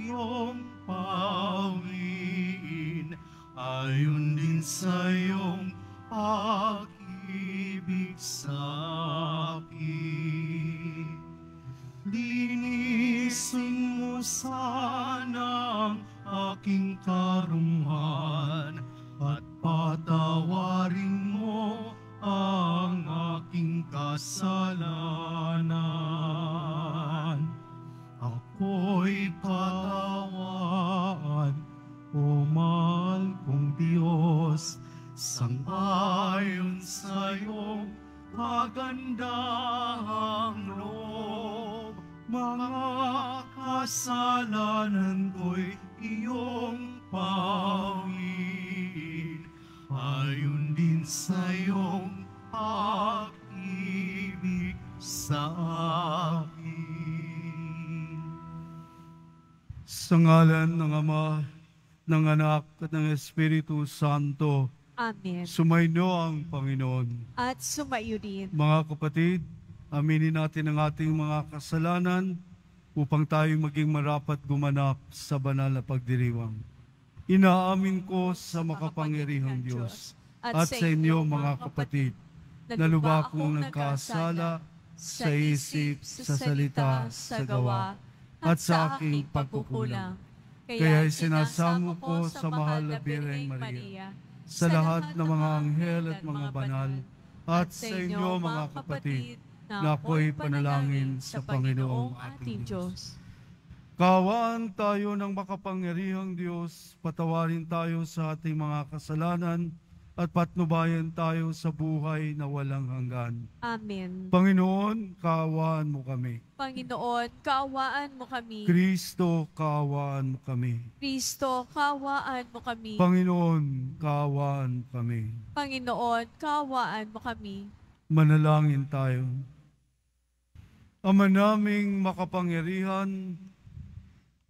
iyong pawiin, ayon din sa iyong pag-ibig sa akin. Linisin mo sana ang aking karunungan at patawarin mo ang aking kasalanan. Ako'y patawan, o mahal kong Diyos, sang-ayon sa iyong magandang loob. Mga kasalanan ko'y iyong pawiin, ayon din sa iyong pag-ibig sa akin. Sa ngalan ng Ama, ng Anak, at ng Espiritu Santo. Amen. Sumainyo ang Panginoon. At sumayo din. Mga kapatid, aminin natin ang ating mga kasalanan upang tayo maging marapat gumanap sa banal na pagdiriwang. Inaamin ko sa makapangyarihang Diyos at sa inyo mga kapatid, na lubha akong nagkasala sa isip, sa salita, sa gawa, at sa aking pagkukulang. Kaya sinasamo ko sa mahal na Birheng Maria, sa lahat ng mga anghel at mga banal, at sa inyo mga kapatid, na ako'y panalangin sa Panginoong ating Diyos. Kaawaan tayo ng makapangyarihang Diyos, patawarin tayo sa ating mga kasalanan, at patnubayan tayo sa buhay na walang hanggan. Amen. Panginoon, kaawaan mo kami. Panginoon, kaawaan mo kami. Kristo, kaawaan mo kami. Kristo, kaawaan mo kami. Panginoon, kaawaan mo kami. Panginoon, kaawaan mo kami. Manalangin tayo. Ama naming makapangyarihan,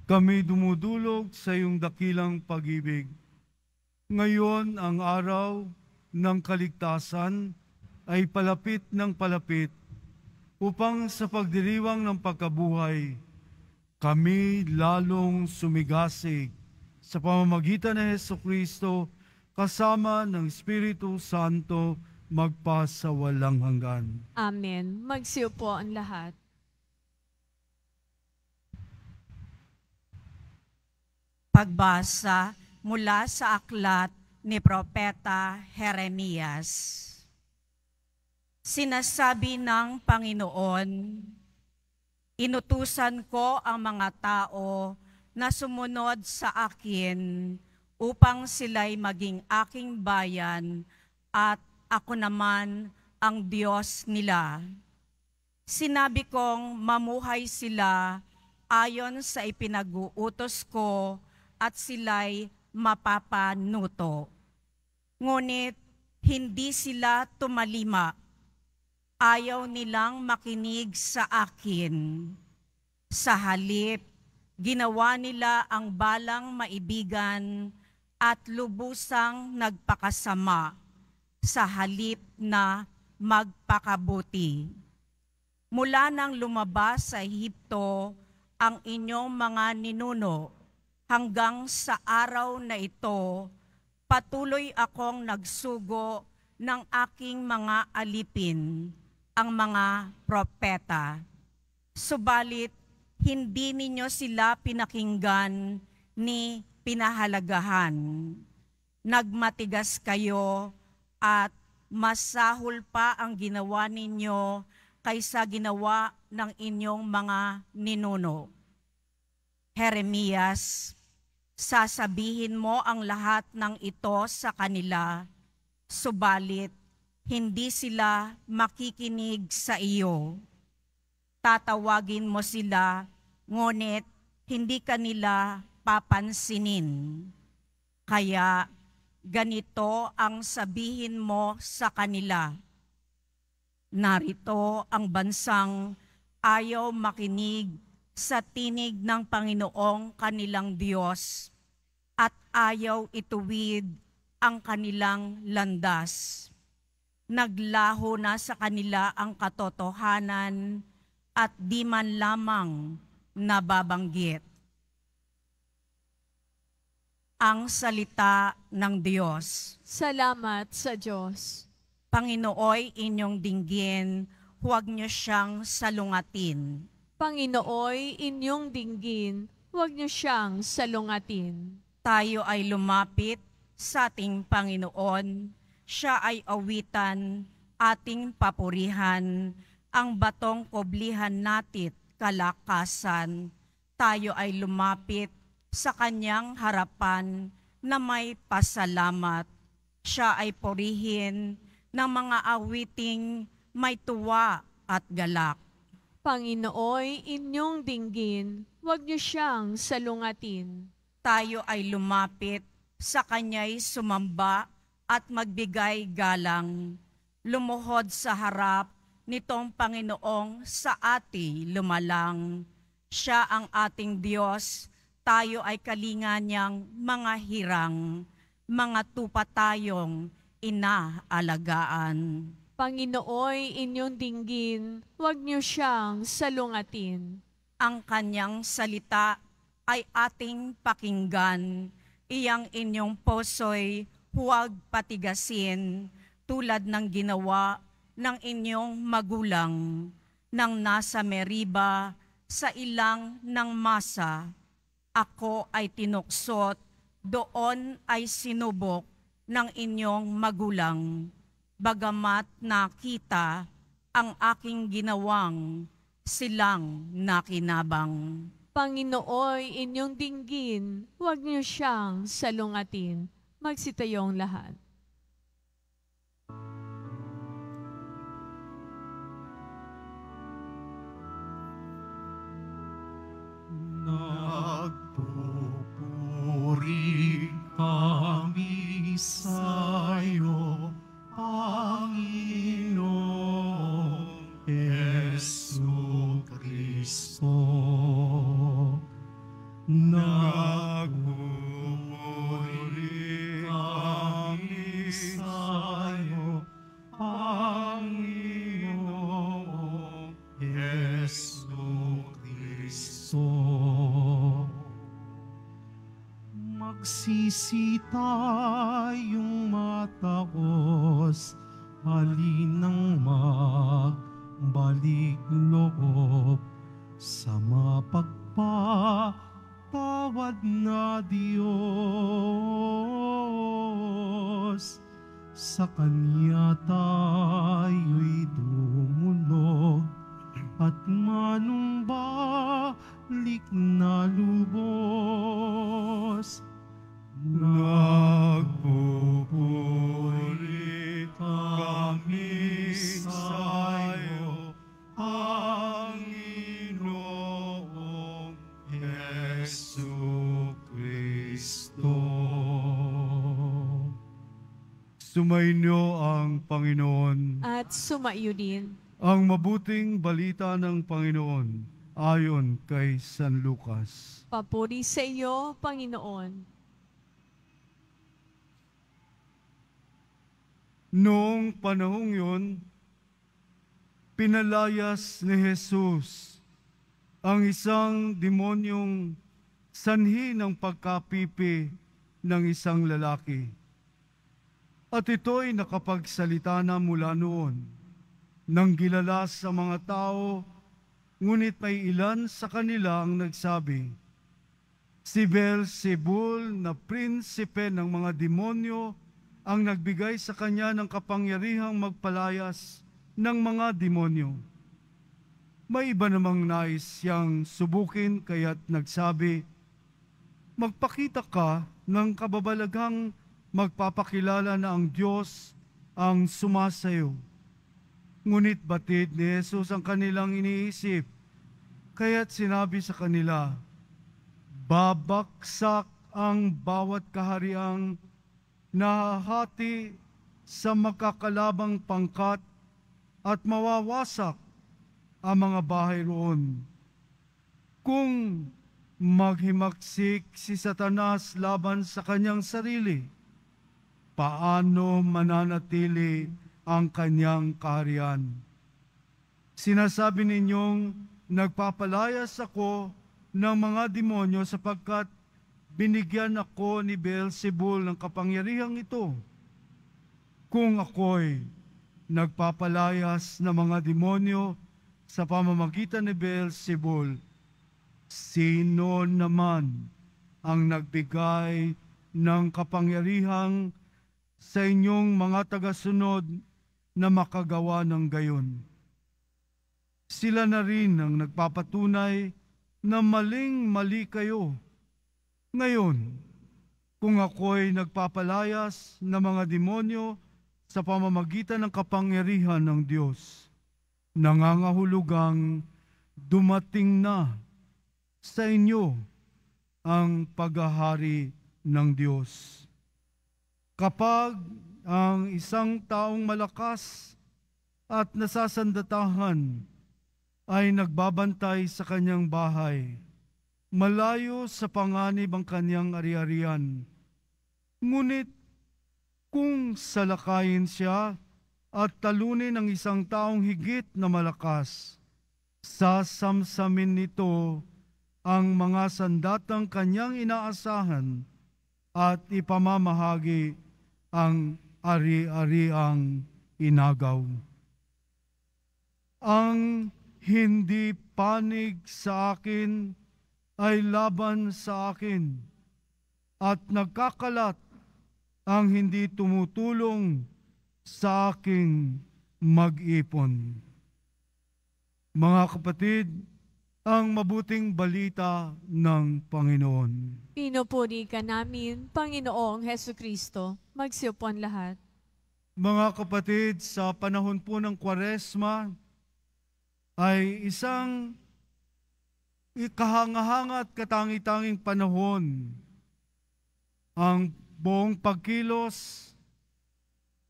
kami dumudulog sa iyong dakilang pag-ibig. Ngayon ang araw ng kaligtasan ay palapit ng palapit upang sa pagdiriwang ng pagkabuhay, kami lalong sumigasig sa pamamagitan ng Jesucristo kasama ng Espiritu Santo magpasawalang hanggan. Amen. Magsiupo ang lahat. Pagbasa mula sa aklat ni Propeta Jeremias. Sinasabi ng Panginoon, inutusan ko ang mga tao na sumunod sa akin upang sila'y maging aking bayan at ako naman ang Diyos nila. Sinabi kong mamuhay sila ayon sa ipinag-uutos ko at sila'y mapapanuto. Ngunit hindi sila tumalima. Ayaw nilang makinig sa akin. Sa halip, ginawa nila ang balang maibigan at lubusang nagpakasama sa halip na magpakabuti. Mula nang lumabas sa Ehipto ang inyong mga ninuno, hanggang sa araw na ito, patuloy akong nagsugo ng aking mga alipin, ang mga propeta. Subalit, hindi ninyo sila pinakinggan ni pinahalagahan. Nagmatigas kayo at masahol pa ang ginawa ninyo kaysa ginawa ng inyong mga ninuno. Jeremias, sasabihin mo ang lahat ng ito sa kanila, subalit hindi sila makikinig sa iyo. Tatawagin mo sila, ngunit hindi kanila papansinin. Kaya ganito ang sabihin mo sa kanila, narito ang bansang ayaw makinig sa tinig ng Panginoong kanilang Diyos at ayaw ituwid ang kanilang landas. Naglaho na sa kanila ang katotohanan at di man lamang nababanggit. Ang salita ng Diyos. Salamat sa Diyos. Panginooy inyong dinggin, huwag niyo siyang salungatin. Panginooy, inyong dinggin, huwag niyo siyang salungatin. Tayo ay lumapit sa ating Panginoon. Siya ay awitan, ating papurihan, ang batong koblihan natit kalakasan. Tayo ay lumapit sa kanyang harapan na may pasalamat. Siya ay purihin ng mga awiting may tuwa at galak. Panginooy, inyong dinggin, huwag niyo siyang salungatin. Tayo ay lumapit sa kanya'y sumamba at magbigay galang. Lumuhod sa harap nitong Panginoong sa ati lumalang. Siya ang ating Diyos, tayo ay kalinga niyang mga hirang, mga tupa tayong inaalagaan. Panginooy, inyong dinggin, huwag niyo siyang salungatin. Ang kanyang salita ay ating pakinggan, iyang inyong puso'y huwag patigasin, tulad ng ginawa ng inyong magulang, nang nasa Meriba sa ilang ng masa. Ako ay tinuksot, doon ay sinubok ng inyong magulang. Bagamat nakita ang aking ginawang, silang nakinabang. Panginooy, inyong dinggin, huwag niyo siyang salungatin. Magsitayong lahat. Nagpupuri kami sa'yo, Panginoong Jesucristo. Nagpupuri kami sa'yo, Panginoong Jesucristo. Magsisi tayong matakos, halinang magbalik loob sa mapagpatawad na Diyos. Sa Kanya tayo'y dumulog at manumbalik na lubos. Nagpupuri kami sa'yo, Panginoong Jesucristo. Sumainyo ang Panginoon. At sumaiyo din. Ang mabuting balita ng Panginoon ayon kay San Lucas. Papuri sa iyo, Panginoon. Noong panahong yun, pinalayas ni Jesus ang isang demonyong sanhi ng pagkapipi ng isang lalaki. At ito'y nakapagsalita na mula noon, nang gilala sa mga tao, ngunit may ilan sa kanila ang nagsabi, si Beelzebul na prinsipe ng mga demonyo ang nagbigay sa kanya ng kapangyarihang magpalayas ng mga demonyo. May iba namang nais siyang subukin kaya't nagsabi, magpakita ka ng kababalaghang magpapakilala na ang Diyos ang sumasayo. Ngunit batid ni Jesus ang kanilang iniisip, kaya't sinabi sa kanila, babaksak ang bawat kahariang nahahati sa makakalabang pangkat at mawawasak ang mga bahay roon. Kung maghimaksik si Satanas laban sa kanyang sarili, paano mananatili ang kanyang kaharian? Sinasabi ninyong nagpapalayas ako ng mga demonyo sapagkat binigyan ako ni Beelzebul ng kapangyarihang ito. Kung ako'y nagpapalayas ng mga demonyo sa pamamagitan ni Beelzebul, sino naman ang nagbigay ng kapangyarihang sa inyong mga tagasunod na makagawa ng gayon? Sila na rin ang nagpapatunay na maling-mali kayo. Ngayon, kung ako'y nagpapalayas ng mga demonyo sa pamamagitan ng kapangyarihan ng Diyos, nangangahulugang dumating na sa inyo ang paghahari ng Diyos. Kapag ang isang taong malakas at nasasandatahan ay nagbabantay sa kanyang bahay, malayo sa panganib ang kanyang ari-arian. Ngunit kung salakayin siya at talunin ng isang taong higit na malakas, sasamsamin nito ang mga sandatang kanyang inaasahan at ipamamahagi ang ari-ariang inagaw. Ang hindi panig sa akin ay laban sa akin, at nagkakalat ang hindi tumutulong sa aking mag-ipon. Mga kapatid, ang mabuting balita ng Panginoon. Pinupuri ka namin, Panginoong Hesukristo. Magsiupuan lahat. Mga kapatid, sa panahon po ng Kwaresma ay isang kahanga-hanga at katangi-tanging panahon. Ang buong pagkilos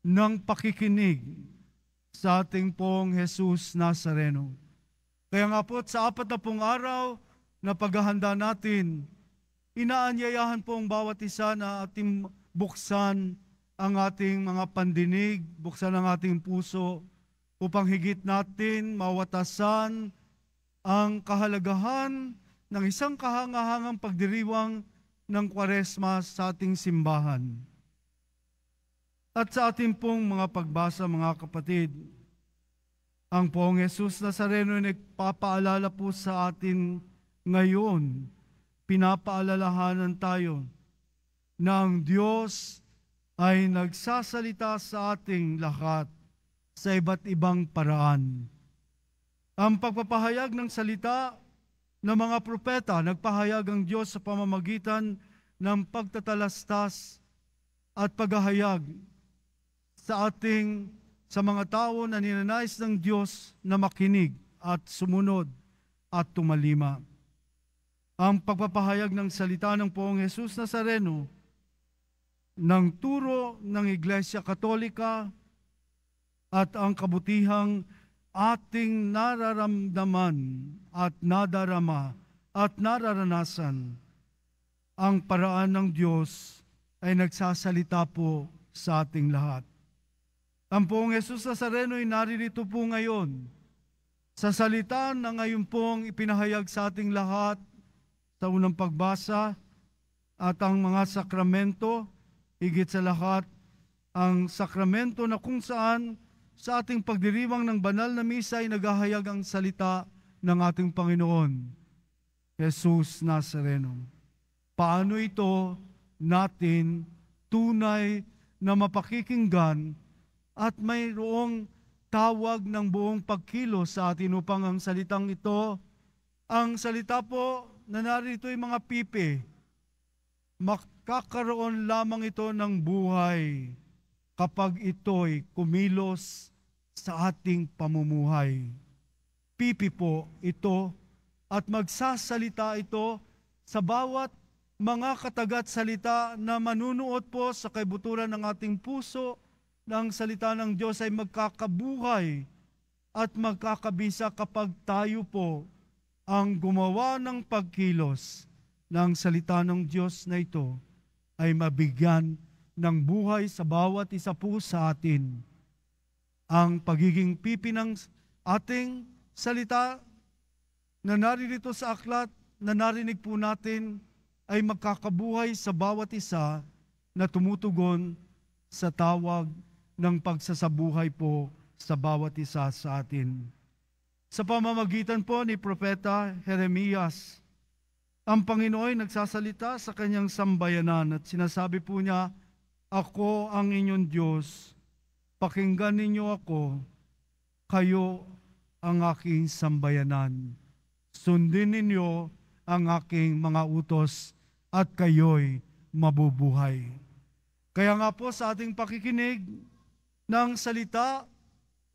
ng pakikinig sa ating pong Jesus Nazareno. Kaya nga po, sa 40 araw na paghahanda natin, inaanyayahan po ang bawat isa na ating buksan ang ating mga pandinig, buksan ang ating puso, upang higit natin mawatasan ang kahalagahan ng isang kahangahangang pagdiriwang ng Kwaresma sa ating simbahan. At sa ating pong mga pagbasa, mga kapatid, ang Poong Jesus Nazareno ay nagpapaalala po sa atin ngayon, pinapaalalahanan tayo na ang Diyos ay nagsasalita sa ating lahat sa iba't ibang paraan. Ang pagpapahayag ng salita ng mga propeta, nagpahayag ang Diyos sa pamamagitan ng pagtatalastas at paghahayag sa mga tao na ninanais ng Diyos na makinig at sumunod at tumalima. Ang pagpapahayag ng salita ng Poong Jesus Nazareno ng turo ng Iglesia Katolika at ang kabutihang ating nararamdaman at nadarama at nararanasan, ang paraan ng Diyos ay nagsasalita po sa ating lahat. Ang Poong Jesus Nazareno ay naririto po ngayon sa salita na ngayon pong ipinahayag sa ating lahat sa unang pagbasa at ang mga sakramento, higit sa lahat ang sakramento na kung saan sa ating pagdiriwang ng banal na misa ay naghahayag ang salita ng ating Panginoon, Jesus Nazareno. Paano ito natin tunay na mapakikinggan at mayroong tawag ng buong pagkilos sa atin upang ang salitang ito, ang salita po na narito ay mga pipi, makakaroon lamang ito ng buhay kapag ito'y kumilos sa ating pamumuhay. Pipi po ito at magsasalita ito sa bawat mga katagat salita na manunuot po sa kaibuturan ng ating puso, ng salita ng Diyos ay magkakabuhay at magkakabisa kapag tayo po ang gumawa ng pagkilos ng salita ng Diyos na ito ay mabigyan ng buhay sa bawat isa po sa atin. Ang pagiging pipi ng ating salita na naririto sa aklat na narinig po natin ay magkakabuhay sa bawat isa na tumutugon sa tawag ng pagsasabuhay po sa bawat isa sa atin. Sa pamamagitan po ni Propeta Jeremias, ang Panginoon ay nagsasalita sa kanyang sambayanan at sinasabi po niya, "Ako ang inyong Diyos, pakinggan ninyo ako, kayo ang aking sambayanan. Sundin ninyo ang aking mga utos at kayo'y mabubuhay." Kaya nga po sa ating pakikinig ng salita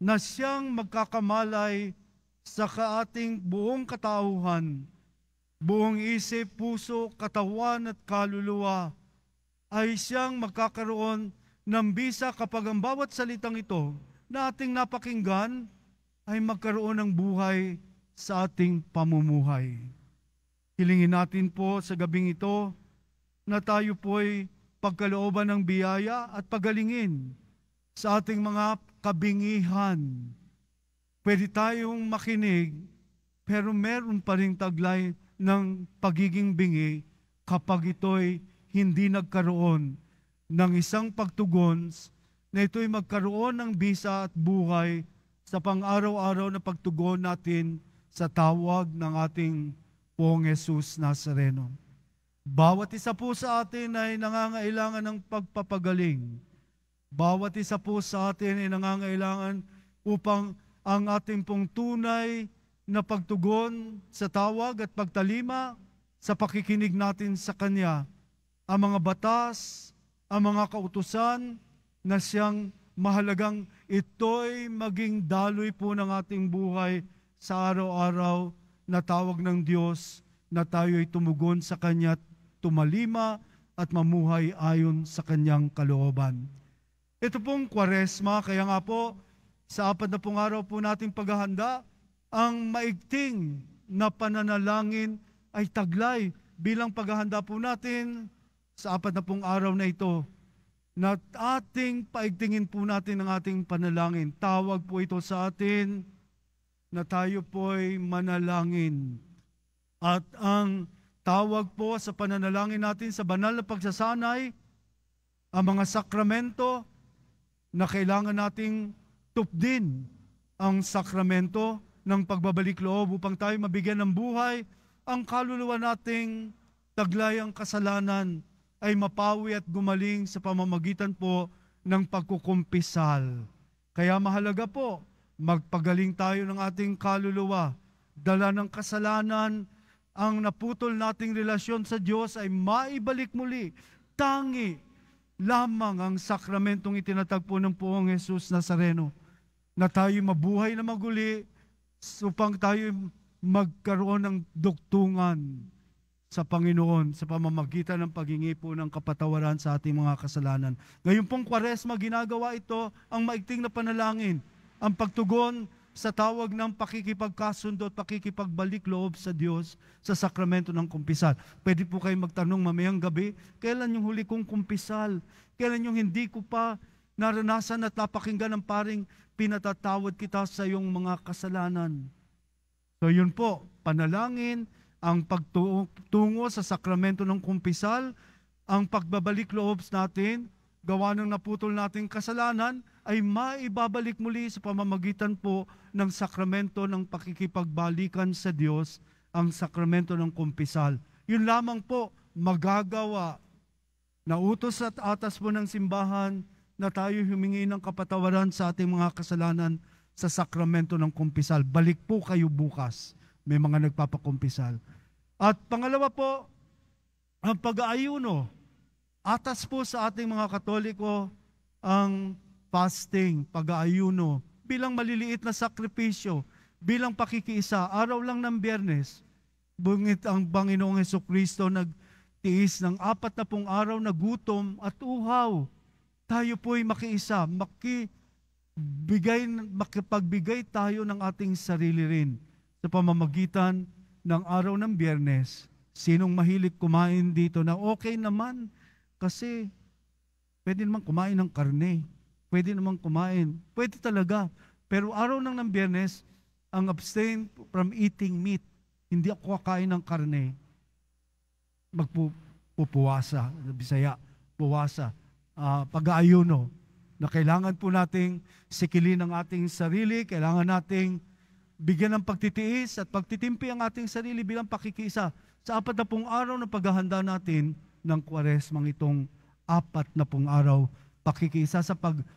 na siyang magkakamalay sa ating buong katauhan, buong isip, puso, katawan at kaluluwa, ay siyang magkakaroon ng bisa kapag ang bawat salitang ito na ating napakinggan ay magkaroon ng buhay sa ating pamumuhay. Hilingin natin po sa gabing ito na tayo po'y pagkalooban ng biyaya at pagalingin sa ating mga kabingihan. Pwede tayong makinig, pero meron pa rin taglay ng pagiging bingi kapag ito'y hindi nagkaroon ng isang pagtugon na ito'y magkaroon ng bisa at buhay sa pang-araw-araw na pagtugon natin sa tawag ng ating Poong Jesus Nazareno. Bawat isa po sa atin ay nangangailangan ng pagpapagaling. Bawat isa po sa atin ay nangangailangan upang ang ating pong tunay na pagtugon sa tawag at pagtalima sa pakikinig natin sa Kanya, ang mga batas, ang mga kautusan na siyang mahalagang ito'y maging daloy po ng ating buhay sa araw-araw na tawag ng Diyos na tayo'y tumugon sa Kanya, tumalima at mamuhay ayon sa Kanyang kalooban. Ito pong Kwaresma, kaya nga po, sa 40 araw po nating paghahanda, ang maigting na pananalangin ay taglay bilang paghahanda po natin sa 40 araw na ito, na ating paigtingin po natin ang ating panalangin. Tawag po ito sa atin na tayo po'y manalangin. At ang tawag po sa pananalangin natin sa banal na pagsasanay, ang mga sakramento na kailangan nating tupdin, ang sakramento ng pagbabalik loob upang tayo mabigyan ng buhay, ang kaluluwa nating taglay ang kasalanan ay mapawi at gumaling sa pamamagitan po ng pagkukumpisal. Kaya mahalaga po, magpagaling tayo ng ating kaluluwa. Dala ng kasalanan, ang naputol nating relasyon sa Diyos ay maibalik muli. Tangi lamang ang sakramentong itinatagpo ng Poong Jesus Nazareno, na tayo mabuhay na maguli upang tayo magkaroon ng dugtungan sa Panginoon sa pamamagitan ng paghingi po ng kapatawaran sa ating mga kasalanan. Ngayon pong Kwaresma, ginagawa ito ang maigting na panalangin, ang pagtugon sa tawag ng pakikipagkasundo at pakikipagbalik loob sa Diyos sa sakramento ng kumpisal. Pwede po kayo magtanong mamayang gabi, kailan yung huli kong kumpisal? Kailan yung hindi ko pa naranasan at napakinggan ng paring pinatatawad kita sa iyong mga kasalanan? So yun po, panalangin, ang pagtungo sa sakramento ng kumpisal, ang pagbabalik loob natin, gawa ng naputol nating kasalanan, ay maibabalik muli sa pamamagitan po ng sakramento ng pakikipagbalikan sa Diyos, ang sakramento ng kumpisal. Yun lamang po magagawa na utos at atas po ng simbahan na tayo humingi ng kapatawaran sa ating mga kasalanan sa sakramento ng kumpisal. Balik po kayo bukas. May mga nagpapakumpisal. At pangalawa po, ang pag-aayuno. Atas po sa ating mga Katoliko ang fasting, pag-aayuno, bilang maliliit na sakripisyo, bilang pakikiisa, araw lang ng Biyernes. Bungit ang Panginoong Hesukristo nagtiis ng 40 araw na gutom at uhaw. Tayo po'y makiisa, makipagbigay tayo ng ating sarili rin sa pamamagitan ng araw ng Biyernes. Sinong mahilig kumain dito na okay naman kasi pwede naman kumain ng karne, pwede naman kumain, pwede talaga. Pero araw ng Biyernes, ang abstain from eating meat, hindi ako kakain ng karne. magpupuwasa, Bisaya, puwasa, pag-aayuno, na kailangan po nating sikilin ang ating sarili, kailangan nating bigyan ng pagtitiis at pagtitimpi ang ating sarili bilang pakikisa sa 40 araw na paghahanda natin ng Kwaresmang itong 40 araw pakikisa sa 40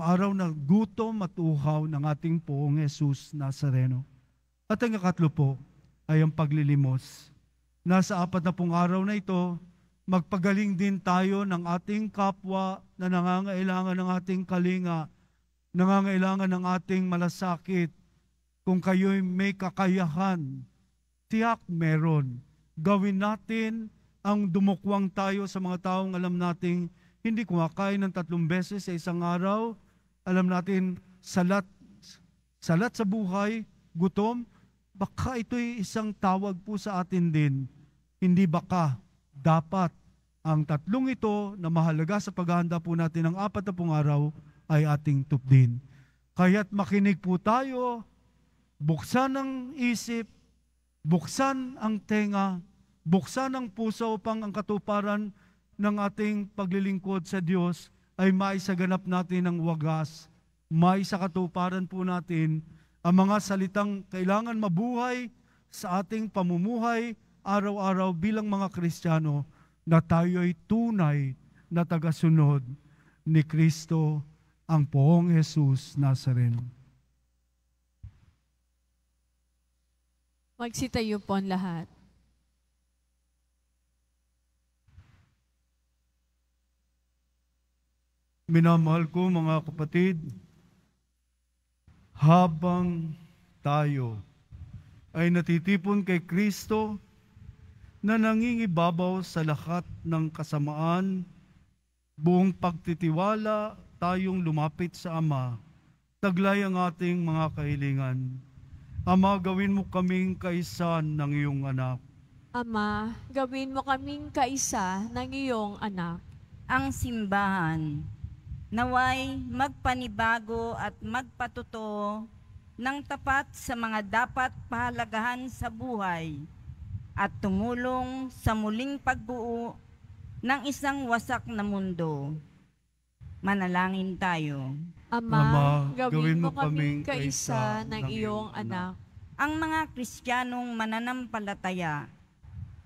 araw na gutom at uhaw ng ating Poong Jesus Nazareno. At ang ikatlo po ay ang paglilimos. Nasa 40 araw na ito, magpagaling din tayo ng ating kapwa na nangangailangan ng ating kalinga, nangangailangan ng ating malasakit. Kung kayo'y may kakayahan, tiyak meron. Gawin natin ang dumukwang tayo sa mga taong alam nating hindi kumakain ng 3 beses sa isang araw. Alam natin, salat sa buhay, gutom. Baka ito'y isang tawag po sa atin din. Hindi baka, dapat ang 3 ito na mahalaga sa paghahanda po natin ng 40 araw ay ating tupdin. Kaya't makinig po tayo, buksan ang isip, buksan ang tenga, buksan ang puso upang ang katuparan ng ating paglilingkod sa Diyos ay maisaganap natin ng wagas, maisakatuparan po natin ang mga salitang kailangan mabuhay sa ating pamumuhay araw-araw bilang mga Kristiyano, na tayo ay tunay na tagasunod ni Kristo, ang Poong Jesus Nazareno. Magsitayo po ang lahat. Minamahal ko mga kapatid, habang tayo ay natitipon kay Kristo na nangingibabaw sa lahat ng kasamaan, buong pagtitiwala tayong lumapit sa Ama, taglay ang ating mga kahilingan. Ama, gawin mo kaming kaisa ng iyong anak. Ama, gawin mo kaming kaisa ng iyong anak. Ang simbahan, naway magpanibago at magpatuto ng tapat sa mga dapat pahalagahan sa buhay at tumulong sa muling pagbuo ng isang wasak na mundo. Manalangin tayo. Ama, gawin mo kaming kaisa ng iyong anak. Ang mga Kristiyanong mananampalataya,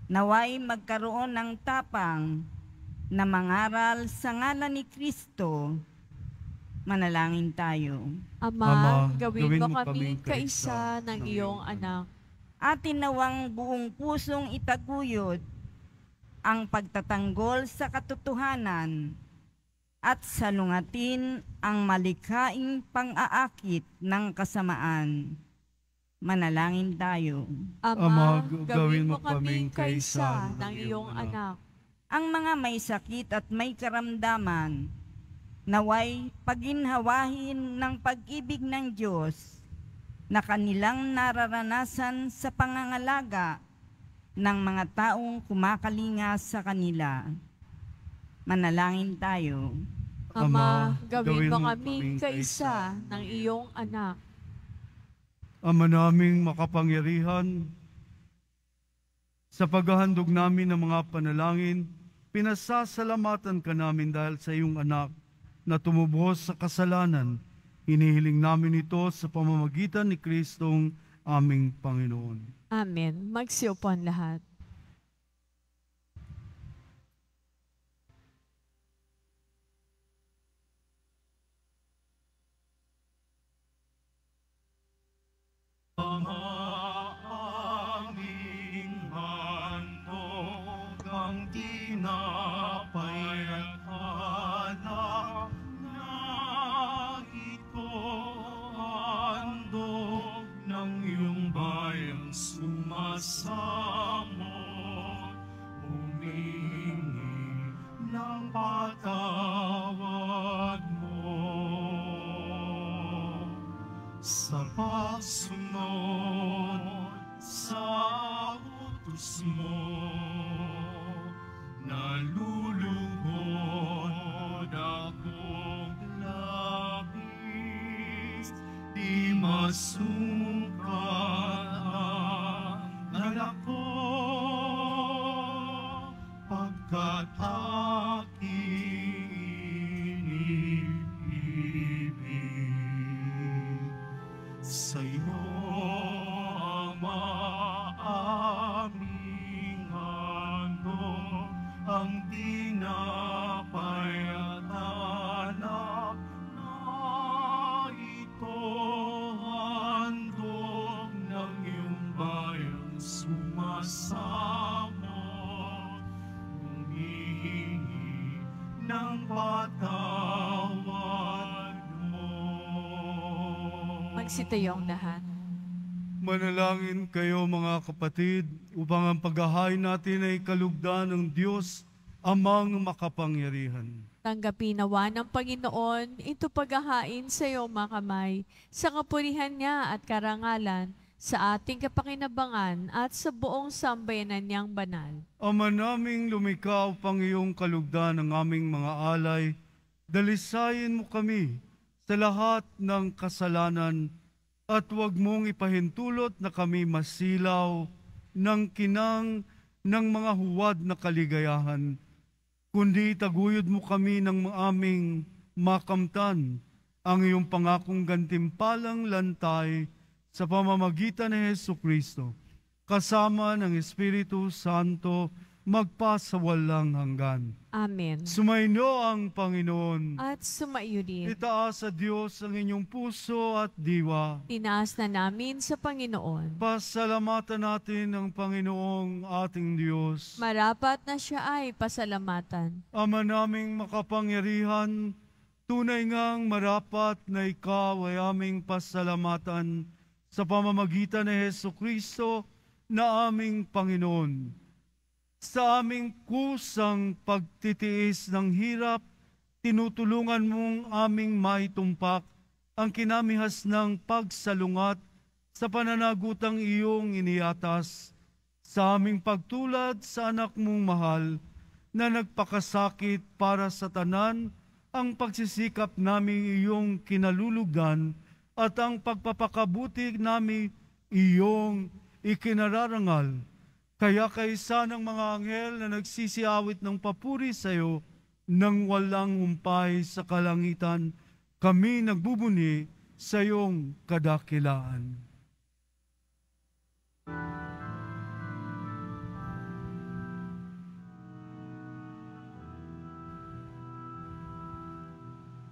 naway magkaroon ng tapang na mangaral sa ngalan ni Kristo. Manalangin tayo. Ama, gawin mo kaming kaisa ng iyong anak. Atin nawang buong pusong itaguyod ang pagtatanggol sa katotohanan at salungatin ang malikhaing pang-aakit ng kasamaan. Manalangin tayo. Ama, gawin mo kaming kaisa ng iyong anak. Ang mga may sakit at may karamdaman, naway paginhawahin ng pag-ibig ng Diyos na kanilang nararanasan sa pangangalaga ng mga taong kumakalinga sa kanila. Manalangin tayo. Ama, gawin mo kaming kaisa ng iyong anak. Ama naming makapangyarihan, sa paghahandog namin ng mga panalangin, pinasasalamatan ka namin dahil sa iyong anak na tumubos sa kasalanan. Hinihiling namin ito sa pamamagitan ni Kristong aming Panginoon. Amen. Magsiupo ang lahat. Sa pagsunod sa utos mo, nalulugod akong labis, di masungkat ang alak ko. pagkat aking inibig. Sa'yo, Ama, aming handog, ang tinapay at alak na ito, handog ng iyong bayang sumasamo, humihingi ng patawad mo. Magsitayong lahat. Manalangin kayo mga kapatid upang ang paghahain natin ay kalugdan ng Diyos amang makapangyarihan. Tanggapin nawa ng Panginoon ito paghahain sa iyong mga kamay, sa kapurihan niya at karangalan, sa ating kapakinabangan at sa buong sambayanan niyang banal. Ama naming lumikha upang iyong kalugdan ng aming mga alay, dalisayin mo kami sa lahat ng kasalanan at huwag mong ipahintulot na kami masilaw ng kinang ng mga huwad na kaligayahan, kundi taguyod mo kami ng aming makamtan ang iyong pangakong gantimpalang lantay sa pamamagitan ni Jesucristo, kasama ng Espiritu Santo, magpasawalang hanggan. Amen. Sumainyo ang Panginoon. At sumaiyo din. Itaas sa Diyos ang inyong puso at diwa. Tinaas na namin sa Panginoon. Pasalamatan natin ang Panginoong ating Diyos. Marapat na siya ay pasalamatan. Ama naming makapangyarihan, tunay ngang marapat na ikaw ay aming pasalamatan sa pamamagitan ni Jesucristo na aming Panginoon. Sa aming kusang pagtitiis ng hirap, tinutulungan mong aming maitumpak ang kinamihas ng pagsalungat sa pananagutang iyong iniatas sa aming pagtulad sa anak mong mahal na nagpakasakit para sa tanan ang pagsisikap namin iyong kinalulugan at ang pagpapakabuti namin iyong ikinararangal. Kaya kaisa ng mga anghel na nagsisiawit ng papuri sa iyo nang walang humpay sa kalangitan, kami nagbubuni sa iyong kadakilaan.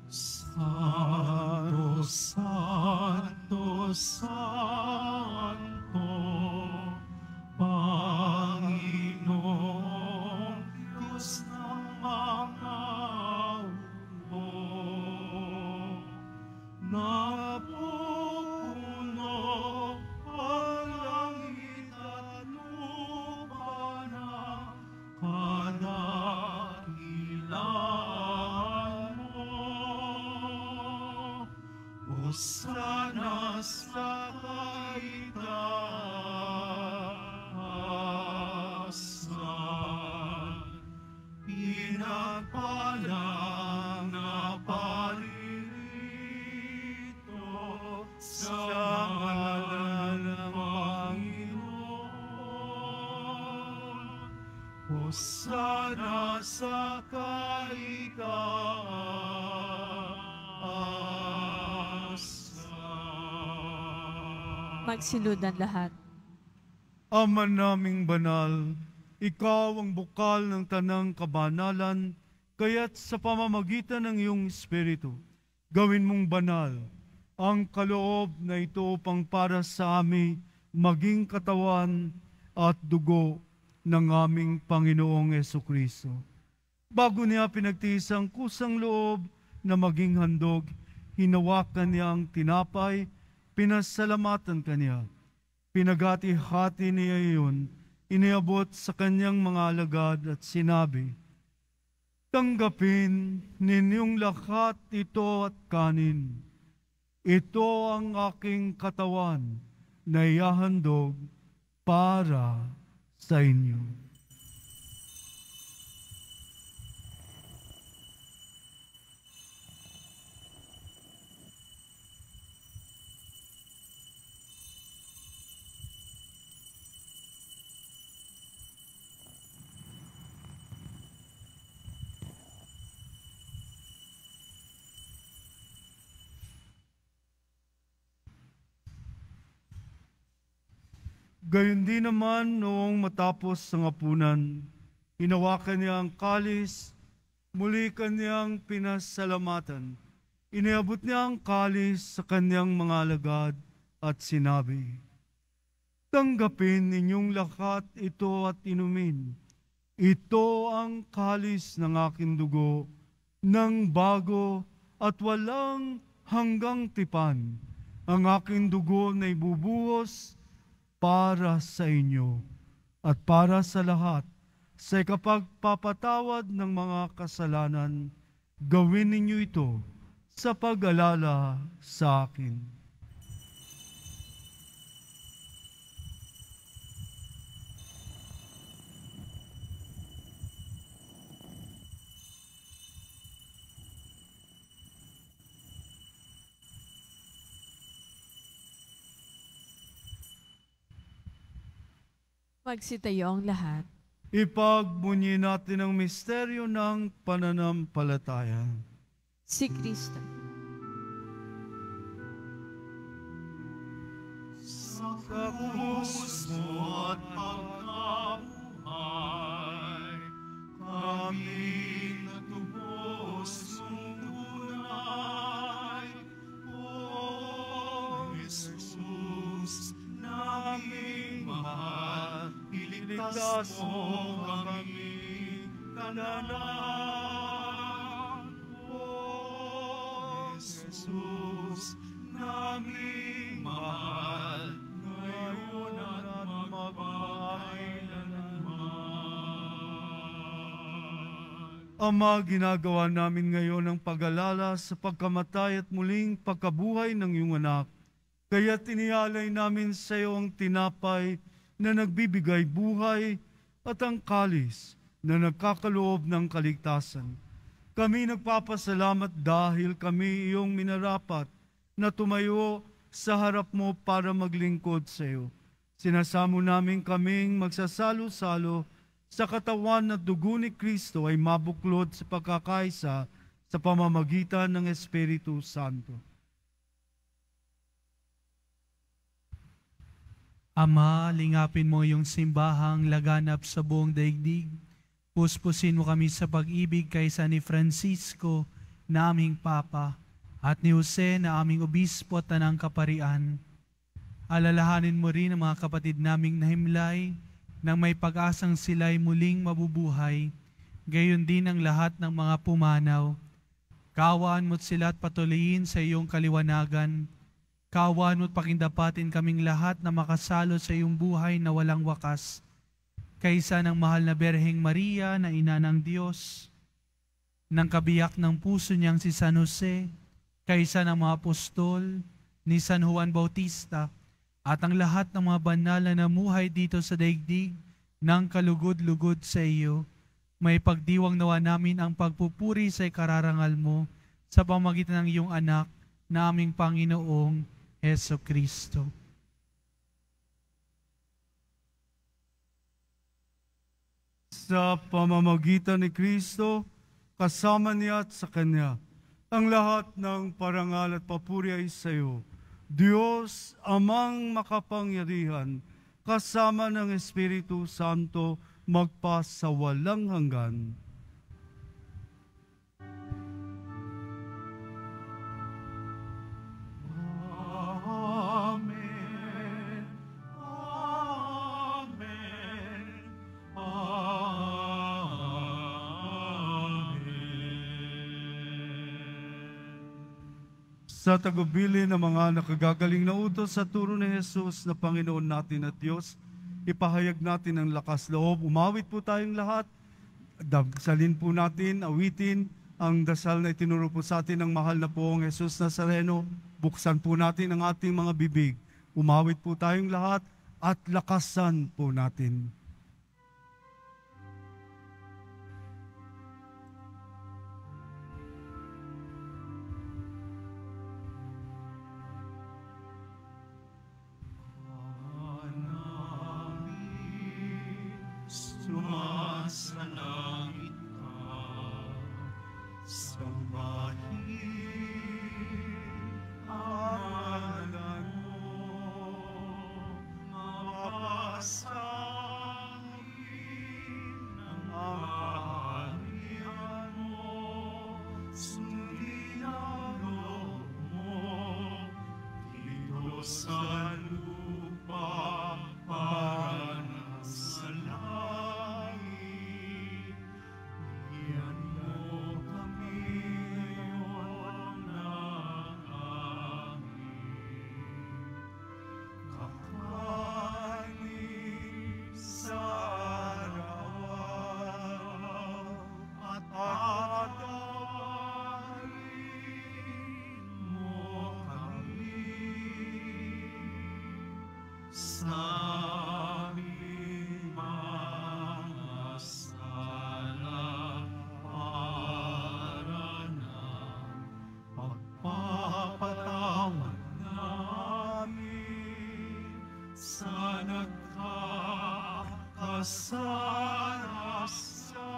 Santo, Santo, Santo, Panginoong Diyos ng mga ulo, napupuno ang langit at lupa ng kadakilaan mo. Hosana sa kaitaasan, pinagpalang na paririto sa ngalan ng Panginoon. Hosana sa kaitaasan. Magsiludan lahat. Ama naming banal, ikaw ang bukal ng tanang kabanalan, kaya't sa pamamagitan ng iyong Espiritu, gawin mong banal ang kaloob na ito upang para sa amin maging katawan at dugo ng aming Panginoong Jesucristo. Bago niya pinagtiis ang kusang loob na maging handog, hinawakan niya ang tinapay, pinasalamatan kanya. Pinagati-hati niya iyon, iniabot sa kanyang mga alagad at sinabi, "Tanggapin ninyong lahat ito at kanin. Ito ang aking katawan na ihahandog para sa inyo." Gayon din naman noong matapos ang hapunan, hinawakan niya ang kalis, muli kanyang pinasalamatan. Iniabot niya ang kalis sa kanyang mga alagad at sinabi, "Tanggapin ninyong lahat ito at inumin. Ito ang kalis ng aking dugo, ng bago at walang hanggang tipan. Ang aking dugo na ibubuhos para sa inyo at para sa lahat sa ikapagpapatawad ng mga kasalanan. Gawin ninyo ito sa pag-alala sa akin." Magsitayo ang lahat. Ipagbunyi natin ang misteryo ng pananampalataya. Si Kristo. Sa krus mo at pagkabuhay, kami natubos mong tunay. O Jesus, naming mahal, iligtas mo kami kananan. O Jesus, naming mahal, ngayon at magpakailanman. Ama, ginagawa namin ngayon ang pag-alala sa pagkamatay at muling pagkabuhay ng iyong anak. Kaya tinialay namin sa iyo ang tinapay na nagbibigay buhay at ang kalis na nagkakaloob ng kaligtasan. Kami nagpapasalamat dahil kami iyong minarapat na tumayo sa harap mo para maglingkod sa iyo. Sinasamo namin kaming magsasalo-salo sa katawan at dugo ni Kristo ay mabuklod sa pagkakaisa sa pamamagitan ng Espiritu Santo. Ama, lingapin mo yung simbahang laganap sa buong daigdig. Puspusin mo kami sa pag-ibig kaysa ni Francisco na aming Papa at ni Jose na aming Obispo at Tanang Kaparian. Alalahanin mo rin ang mga kapatid naming nahimlay nang may pag-asang sila'y muling mabubuhay. Gayon din ang lahat ng mga pumanaw. Kaawaan mo't sila at patuloyin sa iyong kaliwanagan. Kaawaan mo't pakindapatin kaming lahat na makasalo sa iyong buhay na walang wakas. Kaysa ng mahal na Berheng Maria na ina ng Diyos, ng kabiyak ng puso niyang si San Jose, kaysa ng mga apostol, ni San Juan Bautista, at ang lahat ng mga banal na namuhay dito sa daigdig ng kalugod-lugod sa iyo, may pagdiwang nawa namin ang pagpupuri sa ikararangal mo sa pamagitan ng iyong anak na aming Panginoong Heso Kristo. Sa pamamagitan ni Kristo, kasama niya at sa Kanya, ang lahat ng parangal at papuri ay sa iyo, Diyos, Amang makapangyarihan, kasama ng Espiritu Santo, magpa sa walang hanggan. Amen. Amen. Amen. Sa tagubilin ng mga nakagagaling na utos sa turo ni Jesus na Panginoon natin at Diyos, ipahayag natin ang lakas loob. Umawit po tayong lahat. Salin po natin, awitin ang dasal na itinuro po sa atin ng mahal na poong Jesus Nazareno. Buksan po natin ang ating mga bibig. Umawit po tayong lahat at lakasan po natin. Sumasalangit ka, sambahin ang ngalan mo, sa lupa para sa langit. Bigyan mo kami ngayon ng aming kakanin sa araw at patawarin mo kami sa aming mga sala para ng pagpapatawad namin sa nagkakasala sa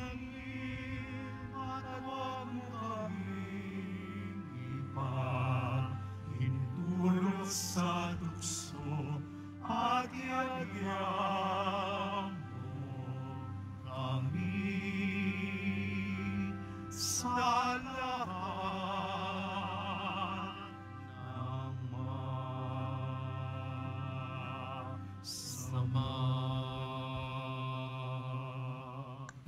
amin, at huwag mo kaming ipahintulot sa tukso, at iadya mo kami sa lahat ng masama.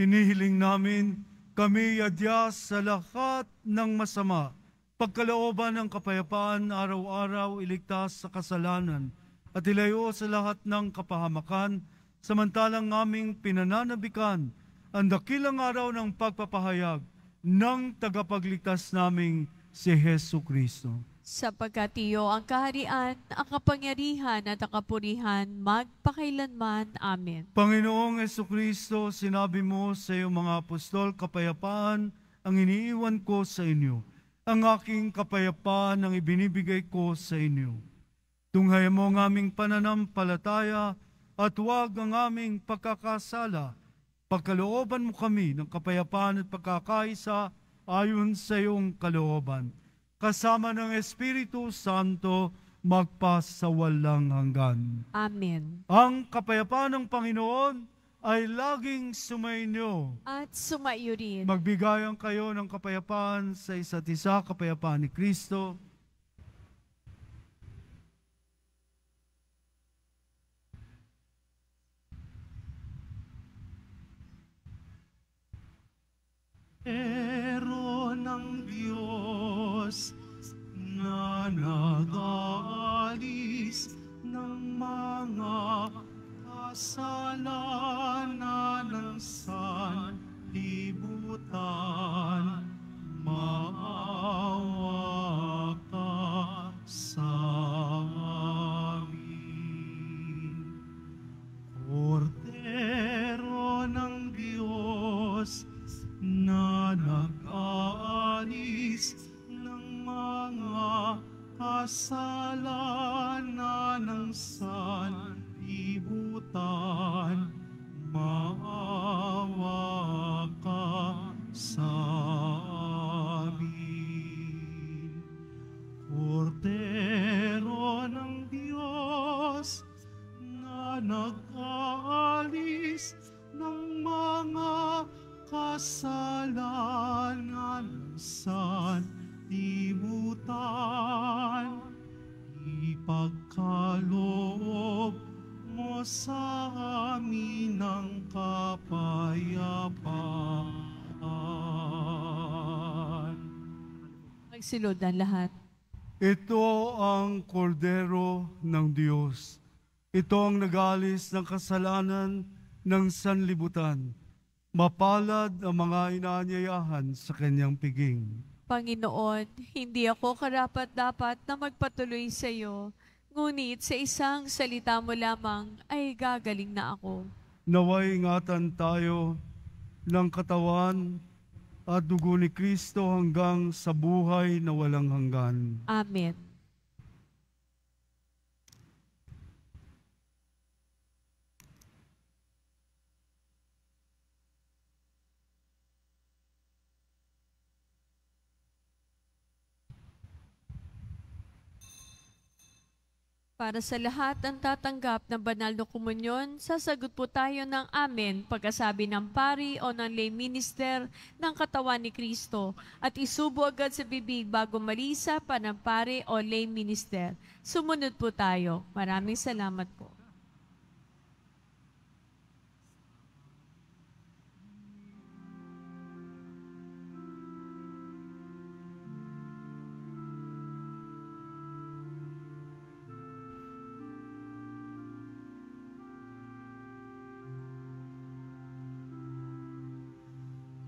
Hinihiling namin kami yadya sa lahat ng masama, pagkalooban ng kapayapaan, araw-araw iligtas sa kasalanan, at ilayo sa lahat ng kapahamakan, samantalang aming pinananabikan ang dakilang araw ng pagpapahayag ng tagapagligtas naming si Hesu Kristo. Sapagkat iyo ang kaharian, ang kapangyarihan at ang kapurihan magpakailanman. Amen. Panginoong Jesucristo, sinabi mo sa iyong mga apostol, kapayapaan ang iniiwan ko sa inyo. Ang aking kapayapaan ang ibinibigay ko sa inyo. Tunghayan mo ang aming pananampalataya at huwag ang aming pagkakasala. Pagkalooban mo kami ng kapayapaan at pagkakaisa ayon sa iyong kalooban. Kasama ng Espiritu Santo, magpasawalang hanggan. Amen. Ang kapayapaan ng Panginoon ay laging sumainyo. At sumaiyo rin. Magbigayan kayo ng kapayapaan sa isa't isa, kapayapaan ni Kristo. Pero ng Diyos na nag-aalis ng mga kasalanan ng sanlibutan, maawa ka sa amin. Kordero ng Diyos na nag-aalis ng mga kasalanan ng sanlibutan, maawa ka sa amin. Kordero ng Diyos na nag-aalis ng mga kasalanan ng sanlibutan, ipagkaloob mo sa amin ng kapayapaan. Magsilod ang lahat. Ito ang kordero ng Diyos. Ito ang nag-aalis ng kasalanan ng sanlibutan. Mapalad ang mga inaanyayahan sa kanyang piging. Panginoon, hindi ako karapat-dapat na magpatuloy sa iyo, ngunit sa isang salita mo lamang ay gagaling na ako. Naway ingatan tayo ng katawan at dugo ni Kristo hanggang sa buhay na walang hanggan. Amen. Para sa lahat ang tatanggap ng banal na komunyon, sasagot po tayo ng amen pagkasabi ng pari o ng lay minister ng katawan ni Kristo at isubo agad sa bibig bago malisa pa ng pari o lay minister. Sumunod po tayo. Maraming salamat po.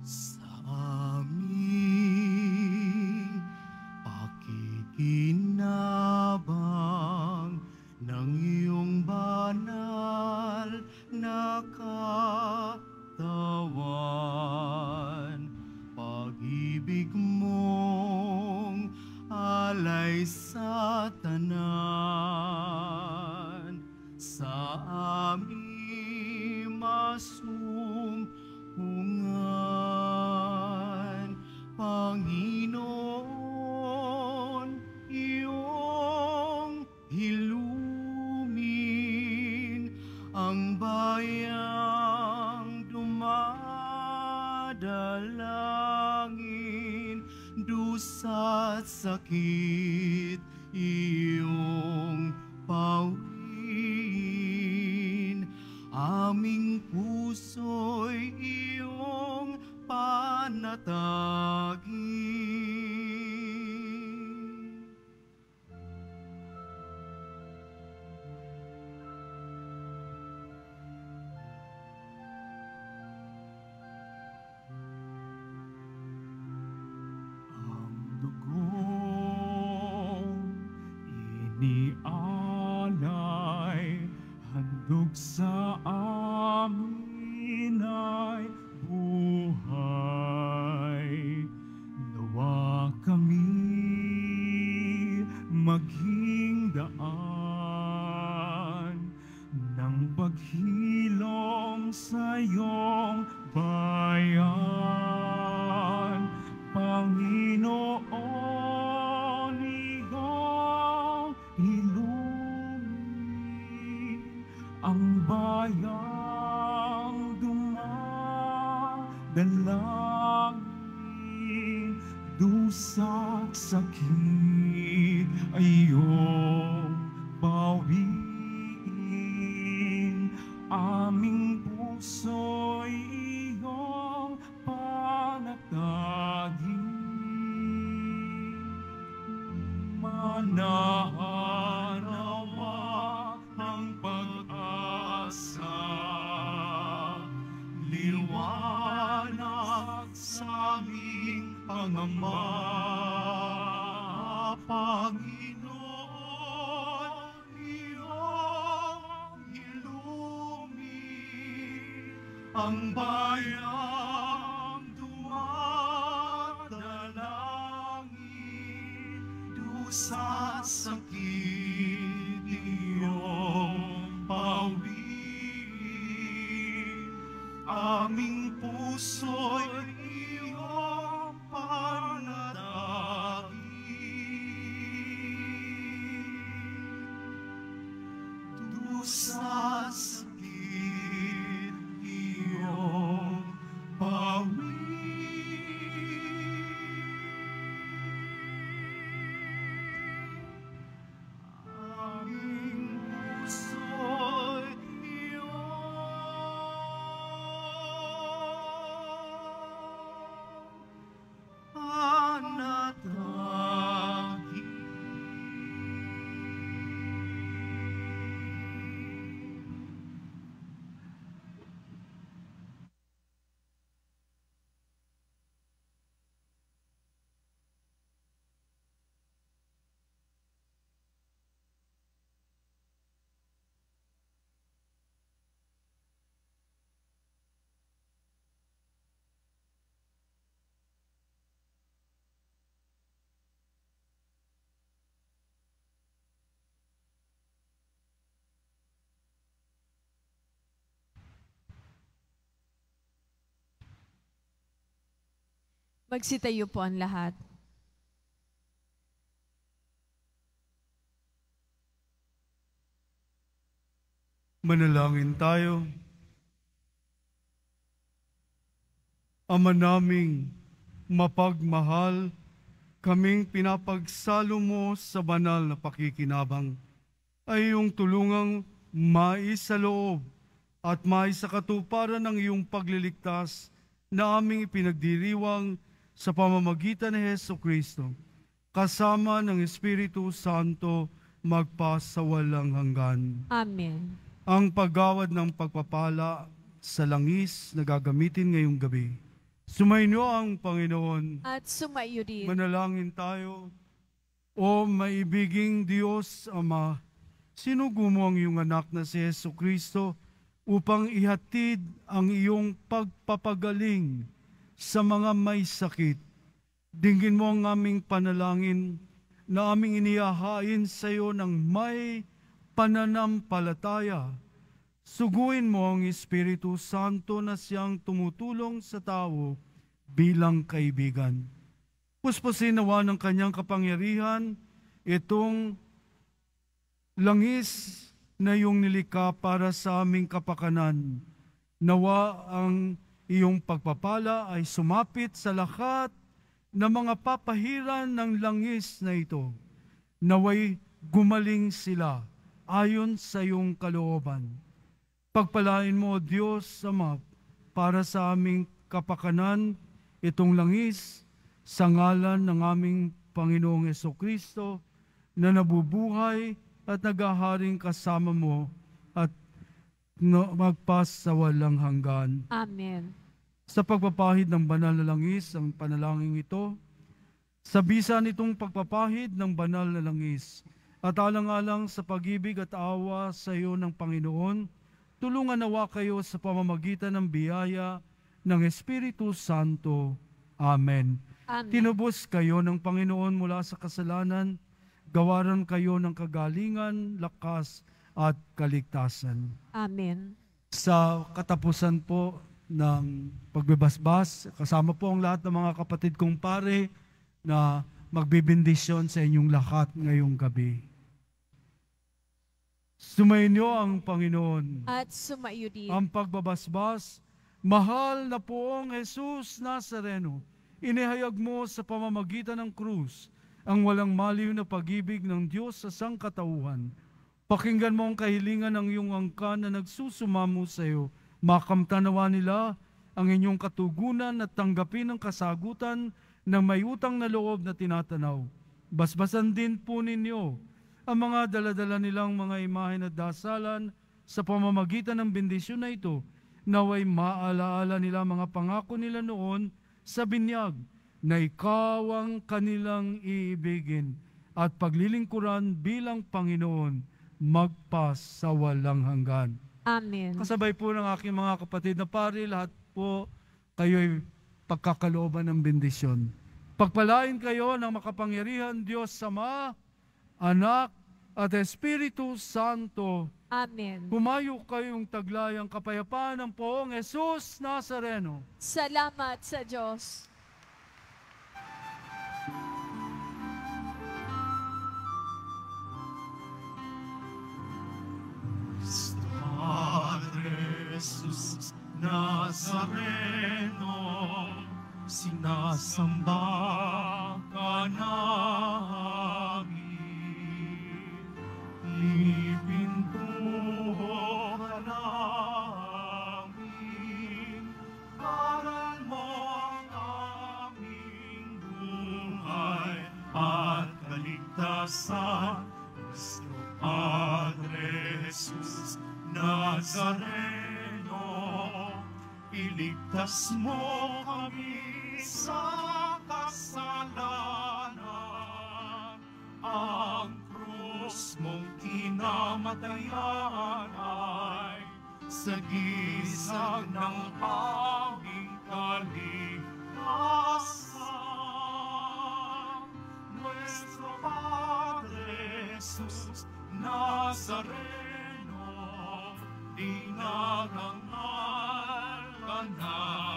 Sa aming pakikinabang ng iyong banal na katawan, pag-ibig mong alay sa tanan, sa aming masumpungan, Panginoon, iyong hilumin ang bayang dumadalangin, dusa at sakit iyong pawiin, aming puso'y iyong panatagin. Ang dugong inialay, handog sa amin ay buhay. Nawa kami maging daan ng paghilom sa iyong bayan. Panginoon, iyong ilumin ang bayang dumadalangin, dusa at sakit ay iyong bawiin, aming puso'y iyong panatagin. Manahanawa ang pag-asa, liwanag sa aming pangamba. Panginoon, iyong ilumin ang bayang dumadalangin, dusa at sakit iyong pawiin, aming puso'y iyong panatagin. Dusa at sakit iyong pawiin, aming puso'y iyong panatagin. Magsitayo po ang lahat. Manalangin tayo. Ama naming mapagmahal, kaming pinapagsalo mo sa banal na pakikinabang, ay iyong tulungang maisaloob at maisakatuparan ng iyong pagliligtas na aming ipinagdiriwang sa pamamagitan ni Jesucristo, kasama ng Espiritu Santo, magpasawalang hanggan. Amen. Ang paggawad ng pagpapala sa langis na gagamitin ngayong gabi. Sumainyo ang Panginoon. At sumaiyo rin. Manalangin tayo. O maibiging Diyos Ama, sinugo mo ang iyong anak na si Jesucristo upang ihatid ang iyong pagpapagaling sa mga may sakit. Dinggin mo ang aming panalangin na aming inihahain sa iyo ng may pananampalataya. Suguin mo ang Espiritu Santo na siyang tumutulong sa tao bilang kaibigan. Puspusin nawa ng kanyang kapangyarihan itong langis na iyong nilikha para sa aming kapakanan. Nawa ang iyong pagpapala ay sumapit sa lahat ng mga papahiran ng langis na ito. Naway gumaling sila ayon sa iyong kalooban. Pagpalain mo, Diyos Ama, para sa aming kapakanan itong langis sa ngalan ng aming Panginoong Jesucristo na nabubuhay at naghaharing kasama mo at magpasawalang hanggan. Amen. Sa pagpapahid ng banal na langis, ang panalangin ito, sa bisa nitong pagpapahid ng banal na langis, at alang-alang sa pag-ibig at awa sa iyo ng Panginoon, tulungan nawa kayo sa pamamagitan ng biyaya ng Espiritu Santo. Amen. Amen. Tinubos kayo ng Panginoon mula sa kasalanan, gawaran kayo ng kagalingan, lakas at kaligtasan. Amen. Sa katapusan po ng pagbebasbas, kasama po ang lahat ng mga kapatid kong pare na magbibindisyon sa inyong lahat ngayong gabi. Sumainyo ang Panginoon. At sumaiyo rin. Ang pagbabasbas, mahal na poong Jesus Nazareno, inihayag mo sa pamamagitan ng krus ang walang maliw na pag-ibig ng Diyos sa sangkatauhan. Pakinggan mo ang kahilingan ng iyong angkan na nagsusumamo sa iyo. Makamtanawa nila ang inyong katugunan at tanggapin ang kasagutan ng may utang na loob na tinatanaw. Basbasan din po ninyo ang mga daladala nilang mga imahen at dasalan sa pamamagitan ng bendisyon na ito, naway maalaala nila mga pangako nila noon sa binyag na ikaw ang kanilang iibigin at paglilingkuran bilang Panginoon magpasawalang hanggan. Amen. Kasabay po ng aking mga kapatid na pari, lahat po kayo'y pagkakalooban ng bendisyon. Pagpalain kayo ng makapangyarihan Diyos Ama, Anak at Espiritu Santo. Amen. Humayo kayong taglayang kapayapaan ng poong Jesus Nazareno. Salamat sa Diyos. Padre Jesus Nazareno, sinasamba ka namin. Ipintuho ka namin, aral mo ang aming buhay at kaligtasan. Cristo Padre Jesus Nazareno, iligtas mo kami sa kasalanan. Ang krus mong kinamatayan ay sagisag ng aming kaligtasan. Nuestro Padre Jesus Nazareno, dinarangal ka namin.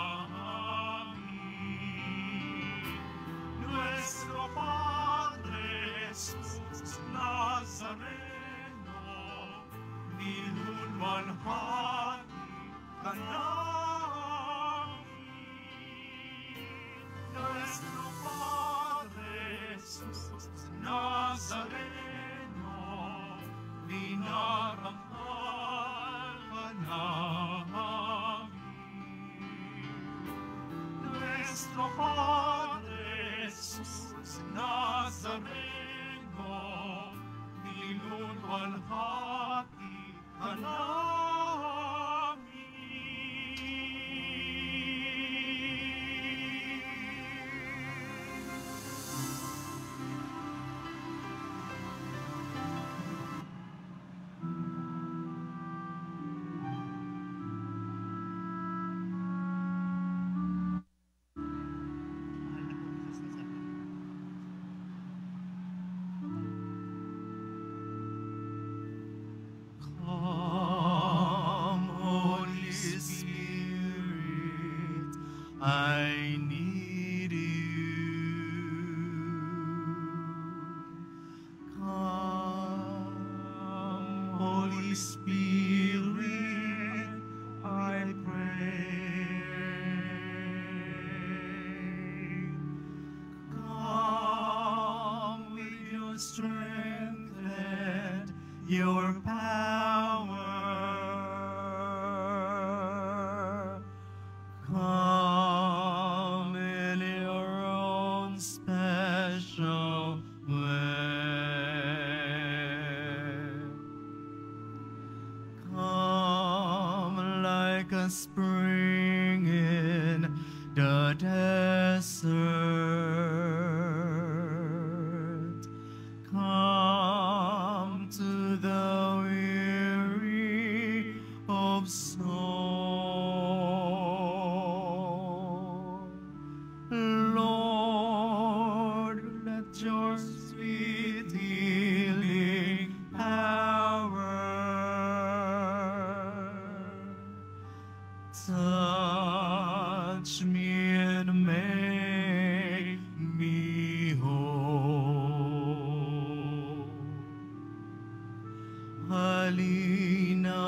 Nuestro Padre Jesus Nazareno, nilulwan nuestro Padre Jesús Nazareno, niluluwalhati ka namin. Come, Holy Spirit, I need you. Come, Holy Spirit, I pray. Come with your strength and your power. Come in your own special way. Come like a spring in the desert. Come to the weary of soul. Lord, let your sweet healing power touch me and make me whole. Halina,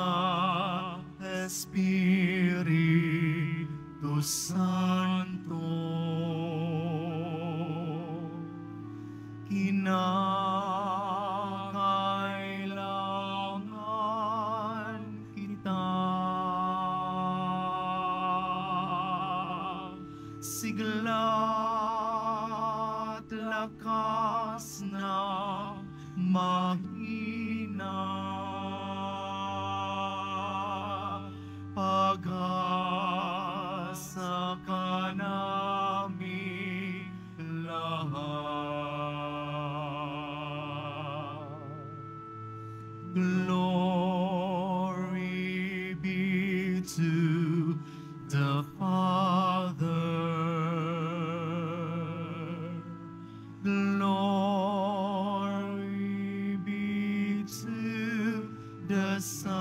Espiritu Santo, kinakailangan kita. Sigla't lakas na mahina, pag-asa ka namin lahat. Glory be to the Father. Glory be to the Son.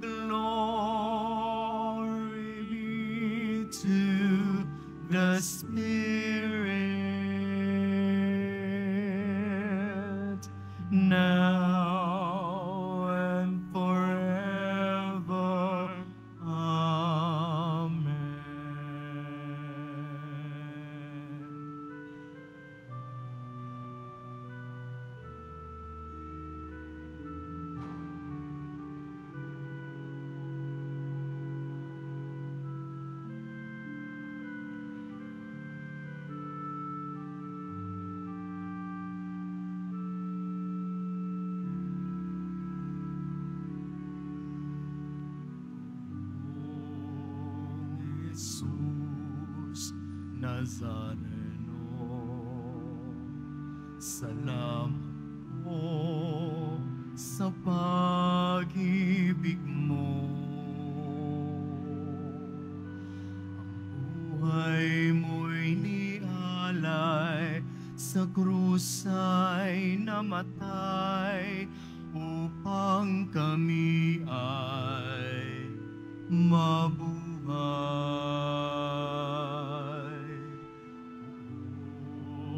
Glory be to the Spirit, now and forever. Amen. Jesus Nazareno, salamat po sa pag-ibig mo. Ang buhay mo'y nialay, sa krus ay namatay, upang kami ay mabuhay.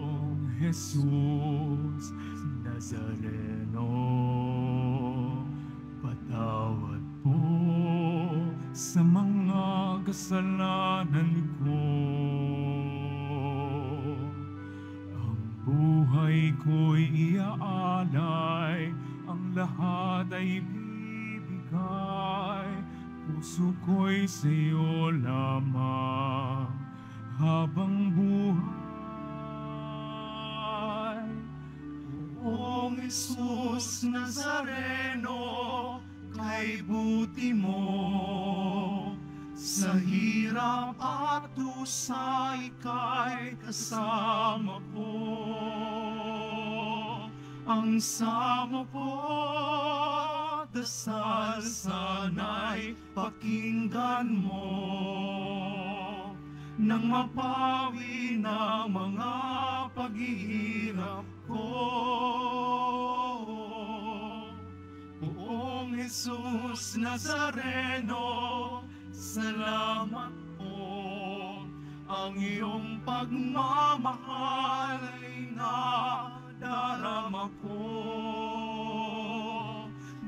O Jesus Nazareno, patawad po sa mga kasalanan ko. Ang buhay ko'y iaalay, ang lahat ay bibigay, Puso ko'y sa'yo lamang habang buhay. Poong Jesus Nazareno, kay buti mo, sa hirap at dusa ika'y kasama ko. Ang sama ko, dasal sana'y pakinggan mo, nang mapawi na mga paghihirap ko. Poong Jesus Nazareno, salamat po. Ang iyong pagmamahal ay nadarama ko.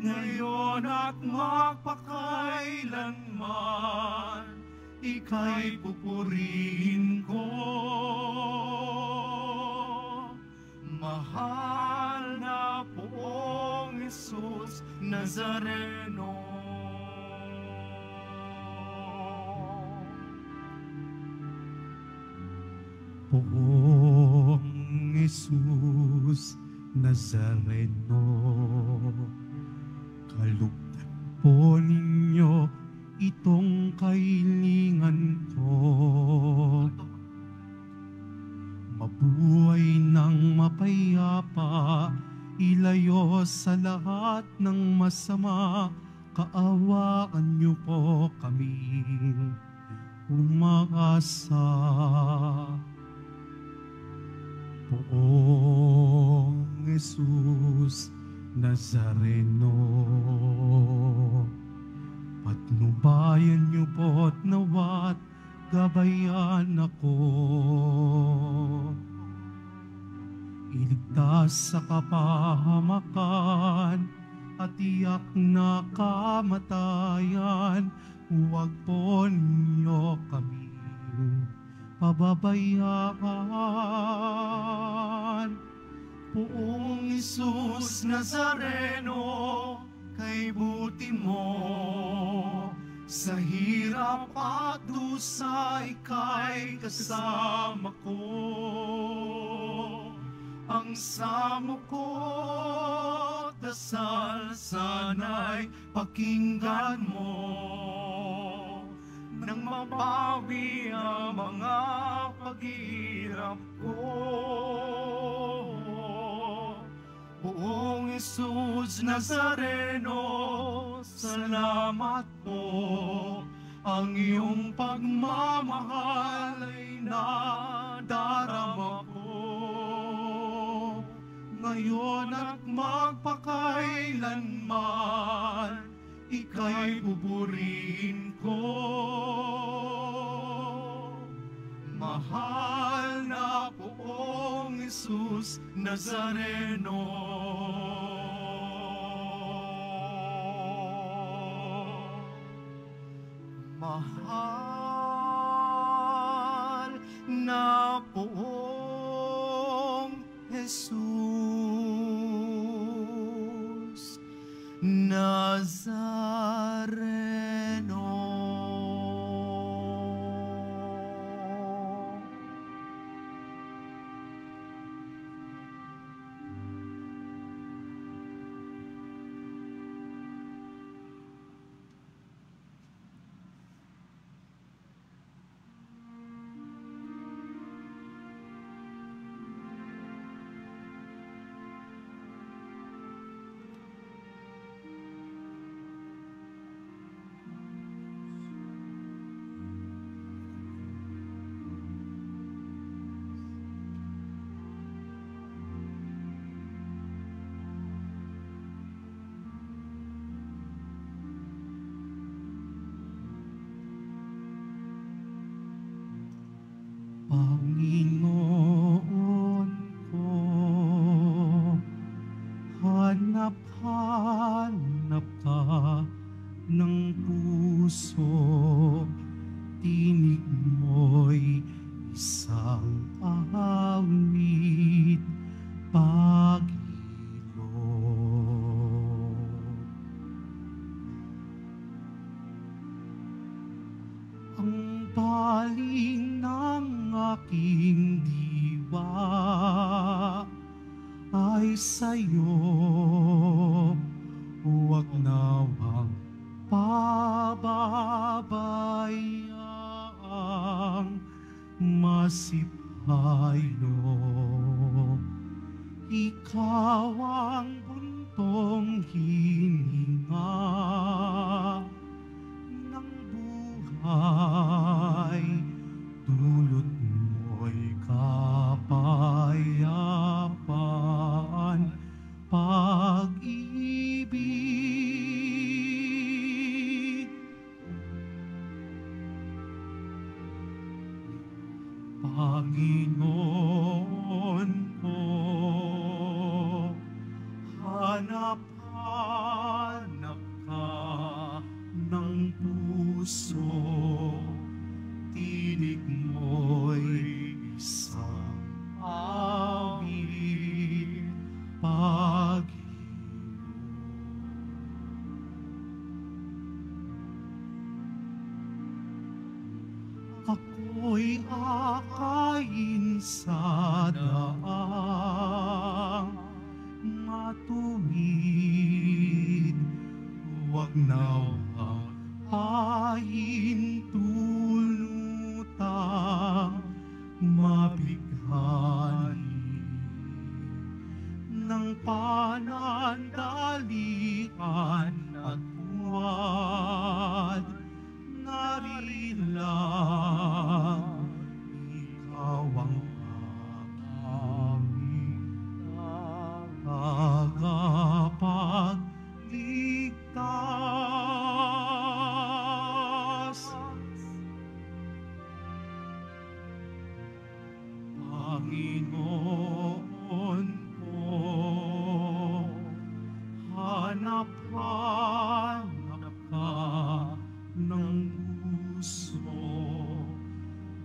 Ngayon at magpakailanman, ika'y pupurihin ko. Mahal na Poong Jesus Nazareno. Poong Jesus Nazareno, kalugdan po ninyo itong kahilingan ko. Mabuhay ng mapayapa, ilayo sa lahat ng masama, kaawaan niyo po kaming umaasa. Poong Jesus Nazareno, patnubayan niyo po't nawat gabayan ako. Iligtas sa kapahamakan at tiyak na kamatayan, huwag po ninyo kaming pababayaan. Poong Jesus Nazareno, kay buti mo, sa hirap at dusa ika'y kasama ko. Ang samo ko, dasal sana'y pakinggan mo, nang mabawi ang mga paghihirap ko. Poong Jesus Nazareno, salamat po. Ang iyong pagmamahal ay nadarama ko. Ngayon at magpakailanman, ika'y pupurihin ko. Mahal na Poong Jesus Nazareno, mahal na Poong Jesus Nazareno. Panginoon ko, hanap-hanap ka ng puso, tinig mo'y isang awit, pag-ibig. ang baling ng aking diwa ay sa'yo, huwag nawang pababayaang masipayo. Ikaw ang buntong hininga ng buhay, dulot mo'y kapayapaan, pag-ibig. Panginoon ko, hanap-hanap ka ng puso, tinig mo'y isang awit, ako'y akayin sa daang matuwid, huwag nawang pahintulutang mabighani ng panandalian at buwan. Narilang ikaw ang aming tagapagligtas. Panginoon ko, hanap-hanap ka ng puso,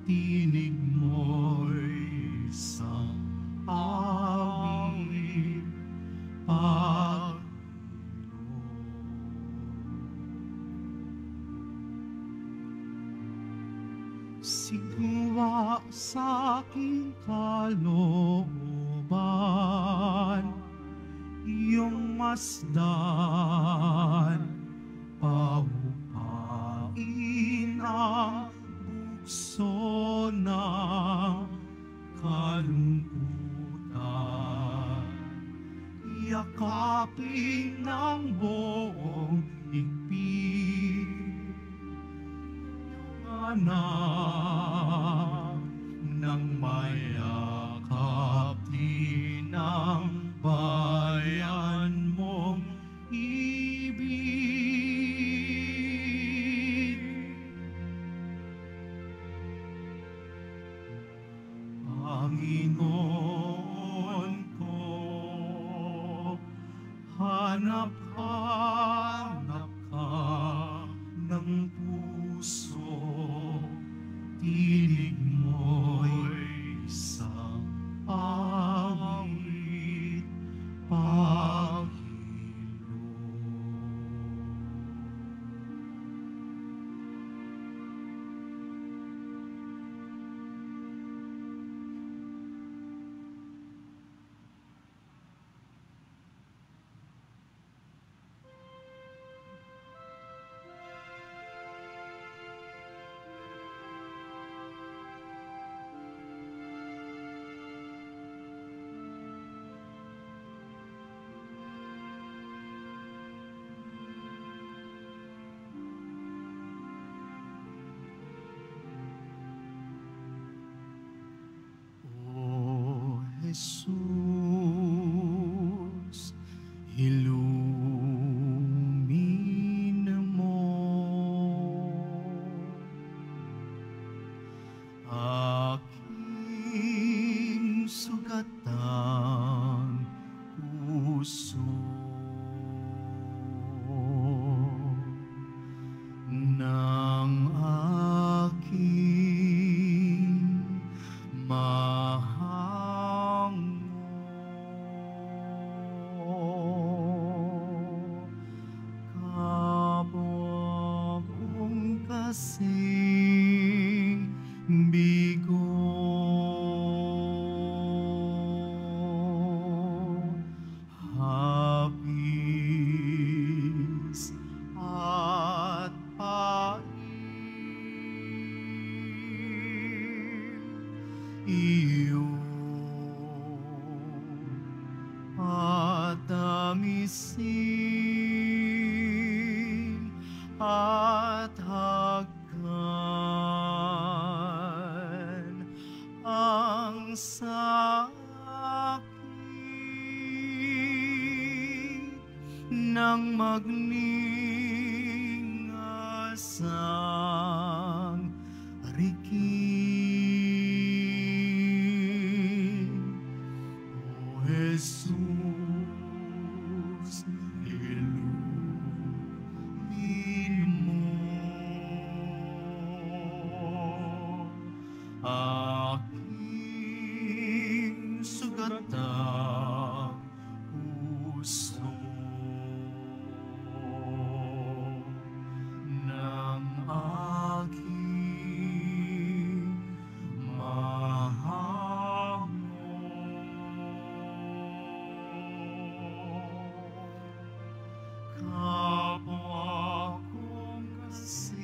tinig mo'y isang awit, sigwa sa aking kalooban, iyong masdan, pahupain ang bukso ng kalungkutan, yakapin ng buong higpit anak ng mayakap din ang bayan mong ibig. Panginoon ko, hanap-hanap ka ng puso, tinig mo'y isang awit, O Jesus, ilumina mo aking sugatang puso, ng aking mahango, kapwa kong kasi iyo patamisin at hagkan ang sakit ng magningasang rikin. O Jesus, ilumin mo aking sugatang puso ng aking kapwa kong kasing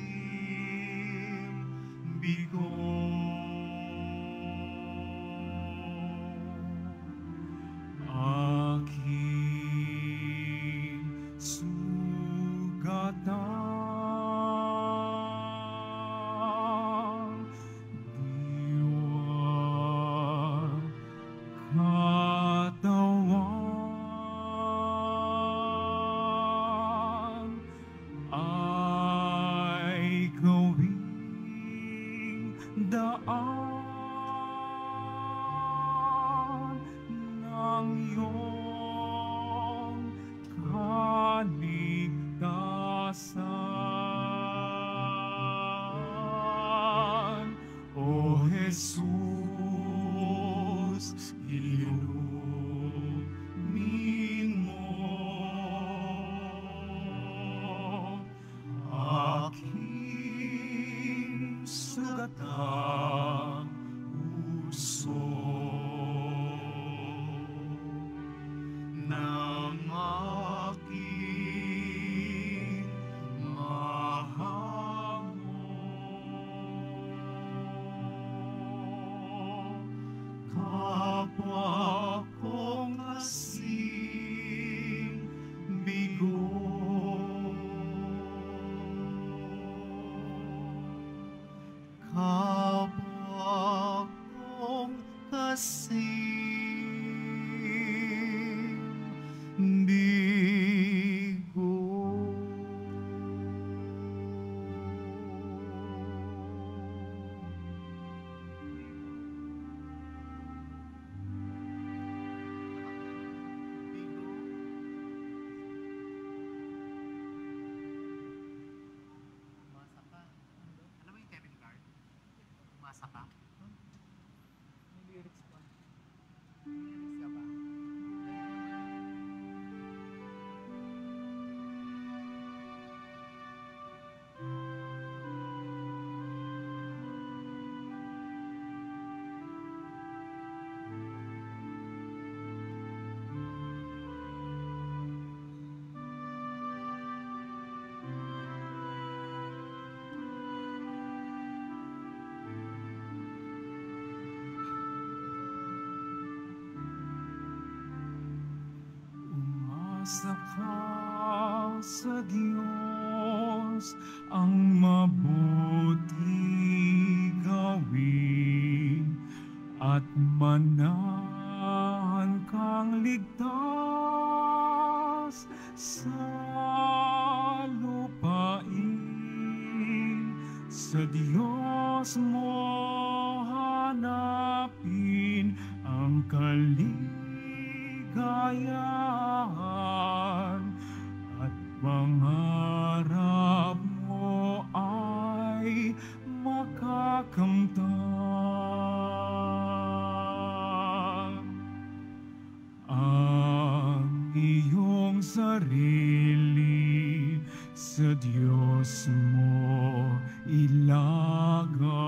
bigo. Aking sugatang diwa katawan ay gawing daan ng iyong kaligtasan. O Jesus, ilumin mo aking sugatang puso ng aking kapwa kong kasing bigo. Kapwa kong kasing bigo. Umasa ka sa Diyos, ang mabuti gawin at manahan kang ligtas sa lupain. Sa Diyos mo hanapin ang kaligayahan at pangarap mo ay makakamtan. Ang iyong sarili sa Diyos mo ilaga.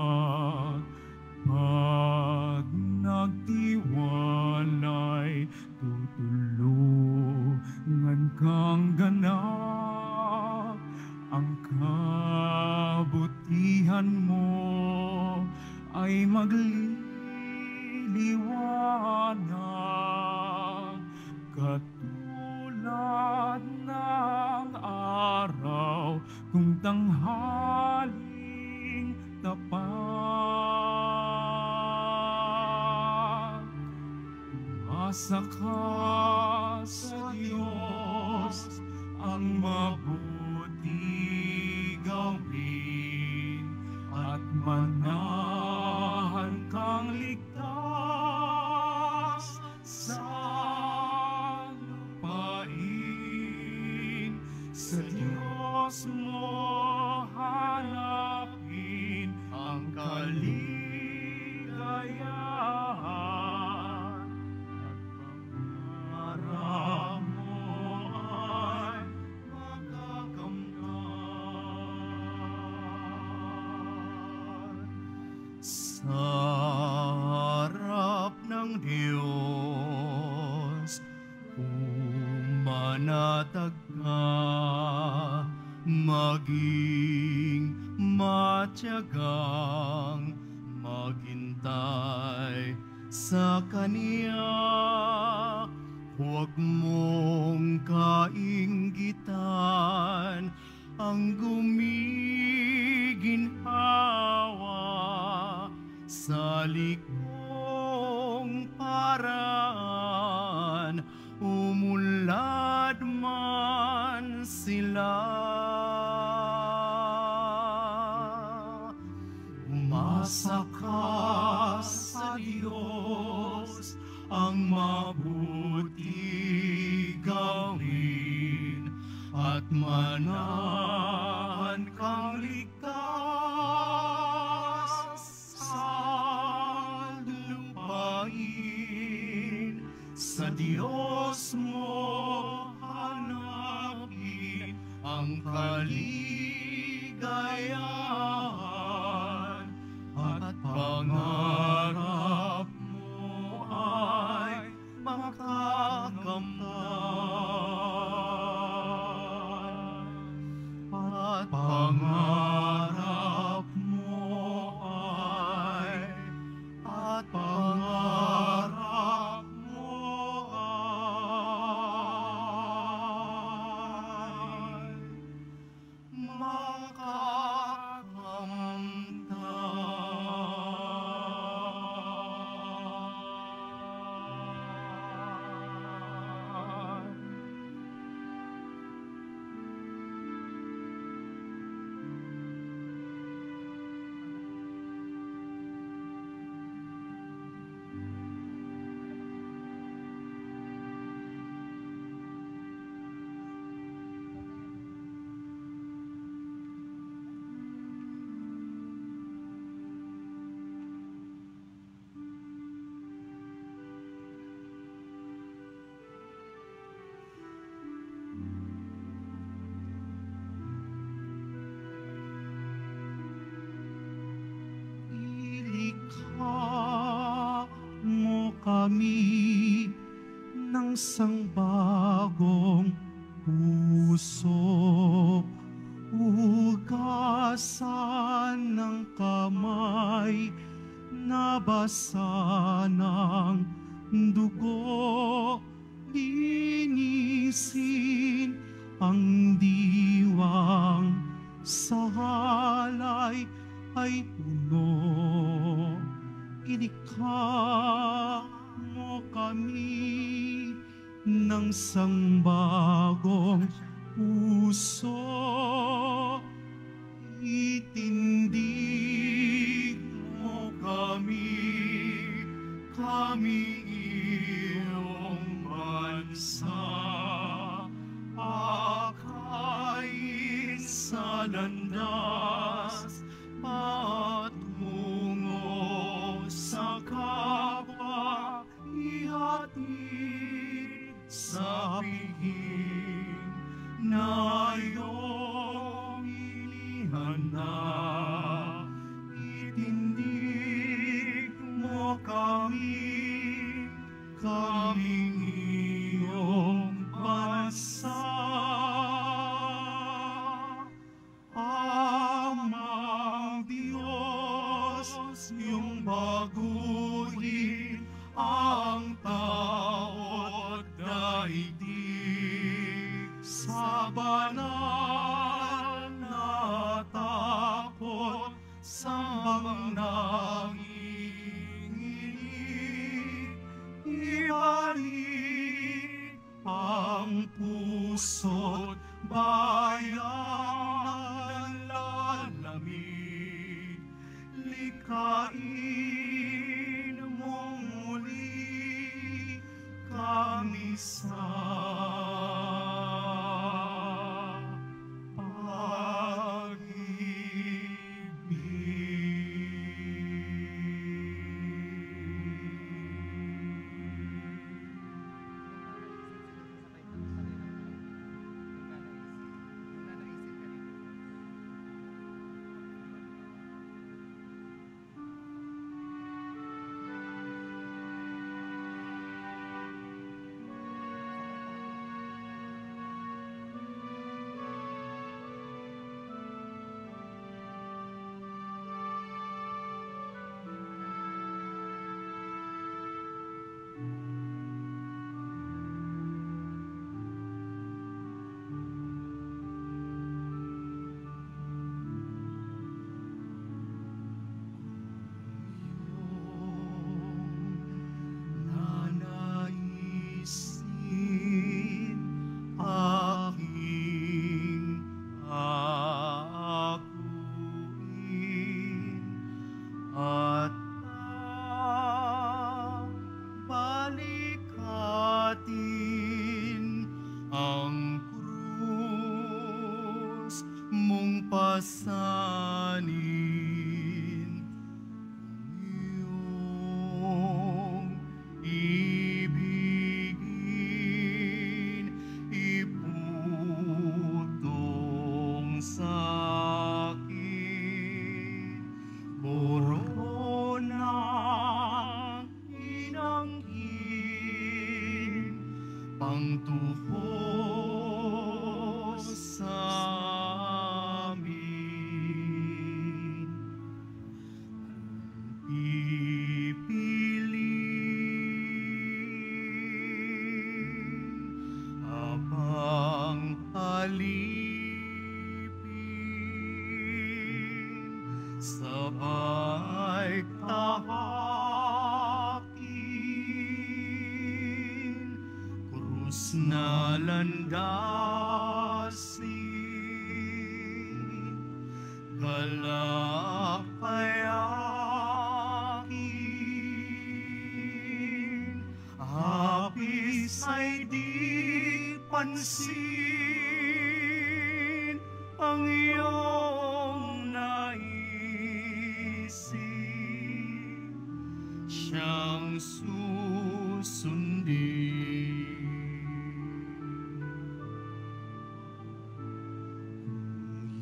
Pag nagtiwalay, tutulungan kang ganap. Ang kabutihan mo ay magliligtas galing tapat. Asa ka sa Diyos ang mabuti gawin at manahan kang ligtas sa lupain. Sa Diyos mo hanapin ang kaligayahan at pangarap mo ay magagamtan. Sa harap ng Diyos, manatag ka, maging matyagang maghintay sa Kaniya. Huwag mong kainggitan ang gumiginhawa sa likong paraan, umulad man sila. Umasa ka sa Diyos ang mabuti gawin at manahan kang ligtas sa lupain. Sa Diyos mo hanapin ang kaligayahan at pangarap mo ay makakamtan. At pangarap mo ay mo kami ng sangbagong puso, hugasan ng kamay, nabasa ng dugo, linisin ang diwang sa halay ay puno. Ilikha mo kami ng sangbagong puso, itindig mo kami iyong bansa, akayin sa landas patungo sa kapwa, ihatid sa piging na iyong inihanda. Itindig mo kaming iyong puso't bayang nalalamig, likain mong muli kami sa pasanin iyong ibigin, iputong sa'kin koronang inanggin, pangtubos sa amin. Pipiliin habang alipin, sabay tahakin, krus na landasin, galak kayakin, hapis ay di pansin ang iyong naisin, siyang susundin.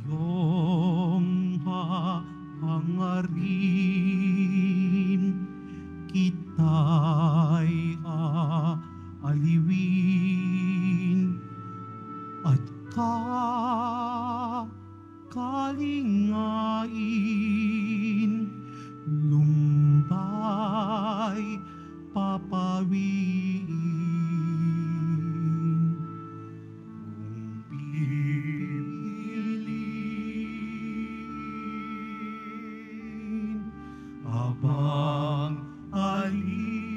Iyong hahangarin, kita'y aaliwin at kalingain, lumbay papawiin. Kung pipiliin habang alipin,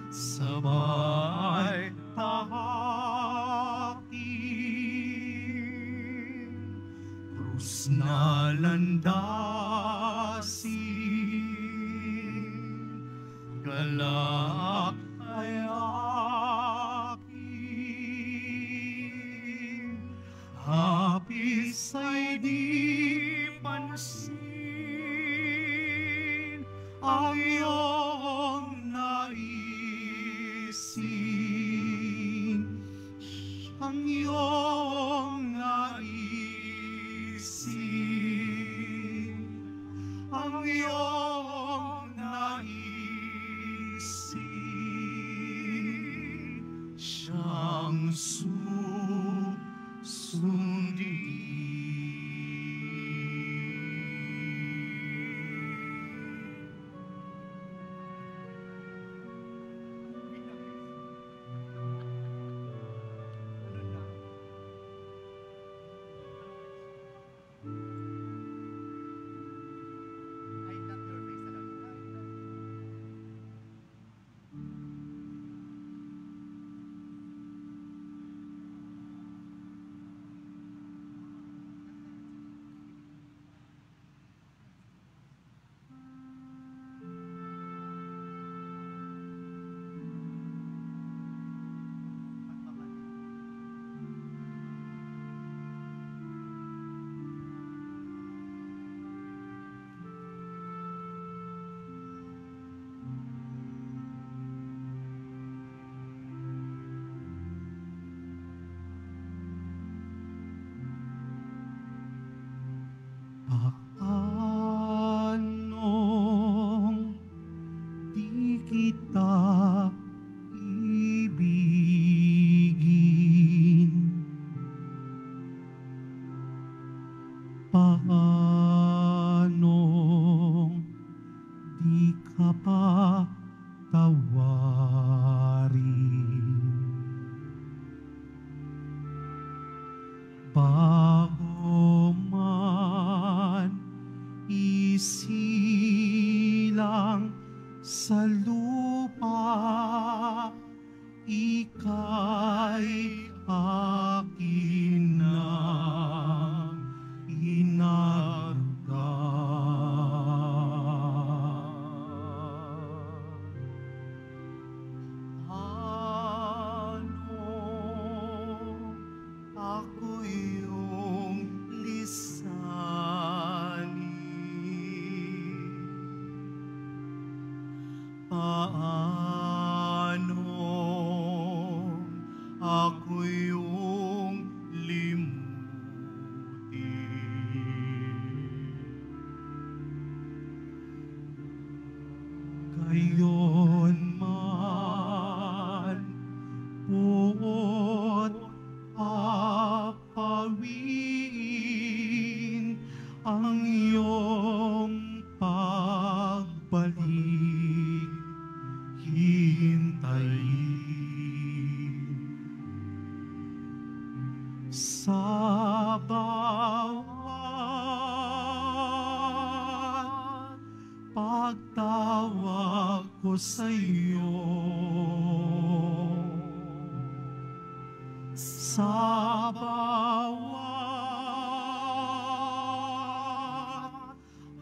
sabay tahakin, krus na landasin, galak kayakin, hapis ay di pansin ang iyong naisin, ang iyong naisin, ang iyong naisin, siyang susundin. Paanong di kita ibigin? Paanong di ka pa tawarin? Bago man isilang sa lupa, ika'y akin na ako iyong lisanin? Paano ako iyong limutin? Gayon man buot papawiin ang iyong pagbalik, hintayin sa bawat pagtawag ko sa iyo, sa bawat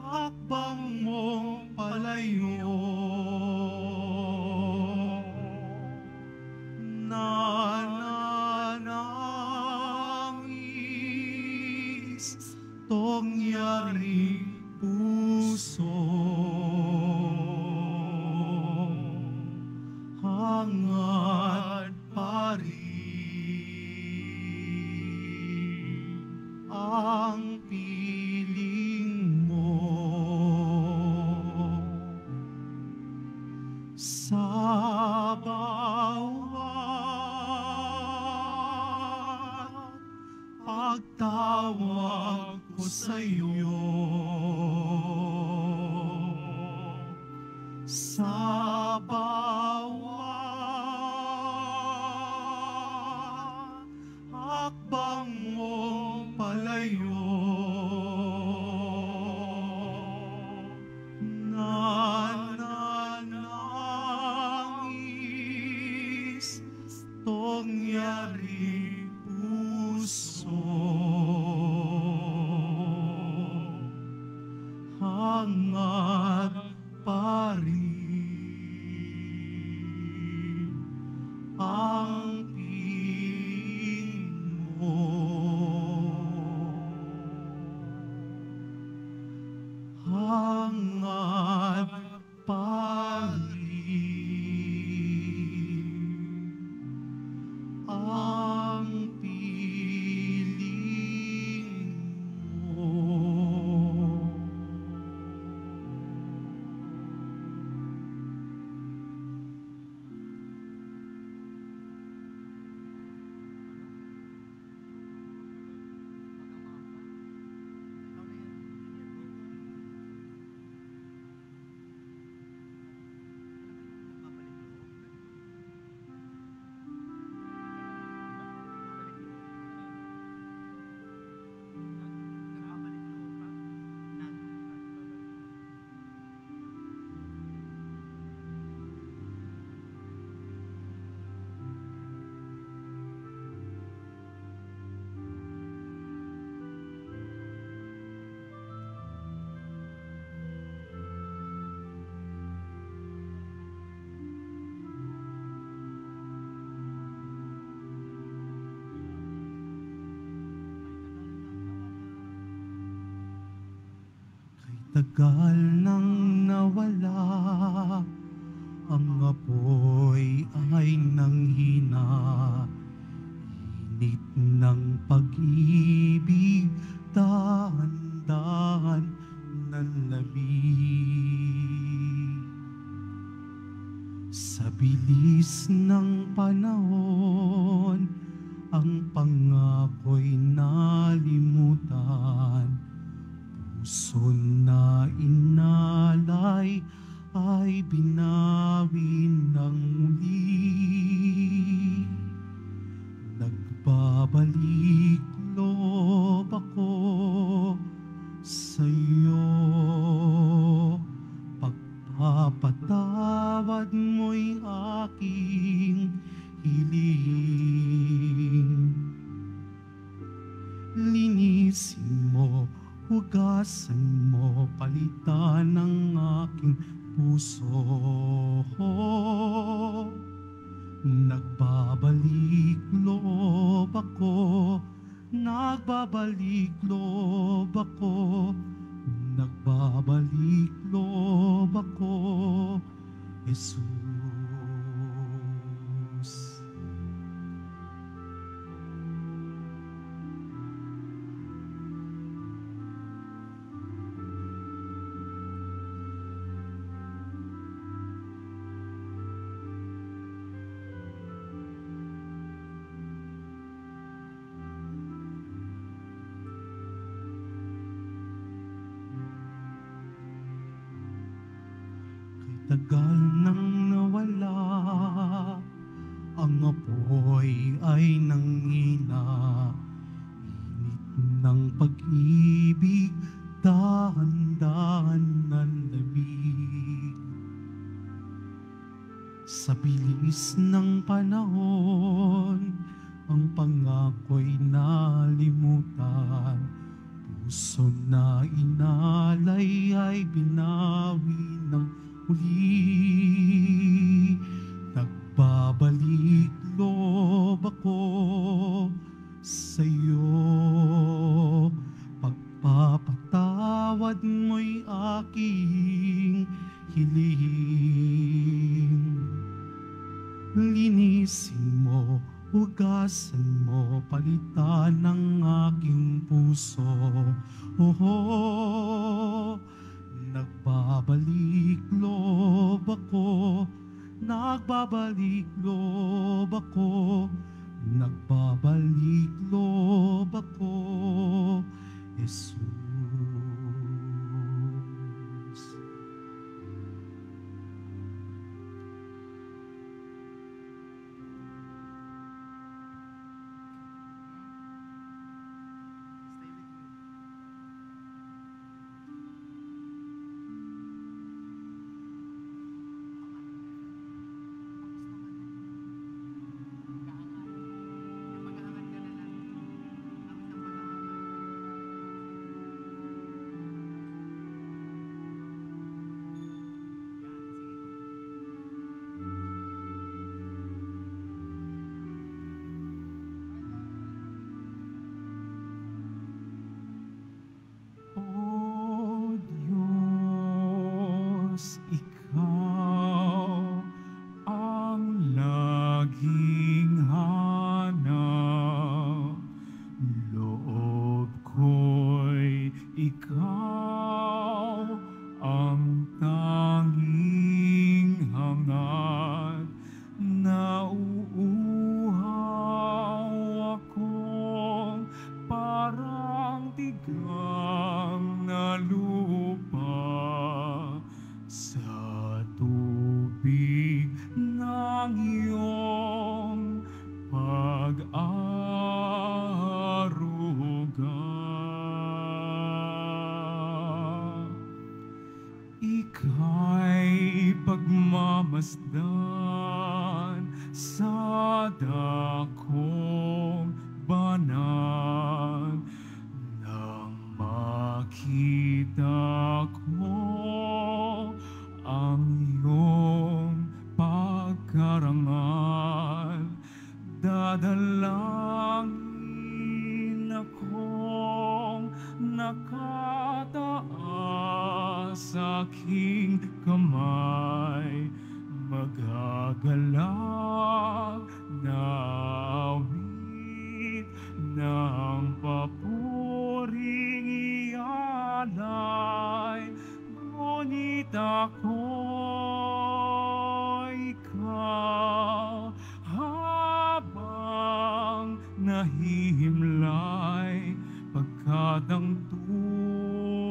hakbang mong palayo, nananangis tong yaring puso, hangad pa rin ang piling mo. Sa bawat pagtawag ko sa iyo, sa bawat hakbang mong palayo, nananangis tong yaring puso, hangad pa rin ang piling mo. Hangad pa rin ang piling mo. Tagal nang nawala, ang apoy ay nanghina. Init ng pag-ibig, dahan-dahan bilis ng panahon, ang pangako'y nalimutan. Puso na inalay ay binawi ng muli. Nagbabalik loob ako sa'yo. Pagpapatawad mo'y aking hiling. Linisin mo, hugasan mo, palitan ng aking puso. Nagbabalik loob ako, nagbabalik loob ako, nagbabalik loob ako, Jesus. Tagal nang nawala, ang apoy ay nanghina. Init ng pag-ibig, dahan-dahan ng lamig. Sa bilis ng panahon, ang pangako'y nalimutan. Puso na inalay ay binawi ng muli. Nagbabalik loob ako sa'yo. Pagpapatawad mo'y aking hiling. Linisin mo, hugasan mo, palitan ng aking puso. Nagbabalik loob ako, nagbabalik loob ako, nagbabalik loob ako, Jesus. Ikaw ang laging hanap, loob ko'y ikaw ang tanging hangad. Nauuhaw akong parang tigang na lupa sa tubig ng iyong pag-aaruga. Ika'y pagmamasdan sa dakong banal nang makita ko ang iyong pagkarangal. Dadalangin akong nakataas sa aking kamay, magagalang na awit ng papuring ialay. Ngunit ako ikaw Pagkat ang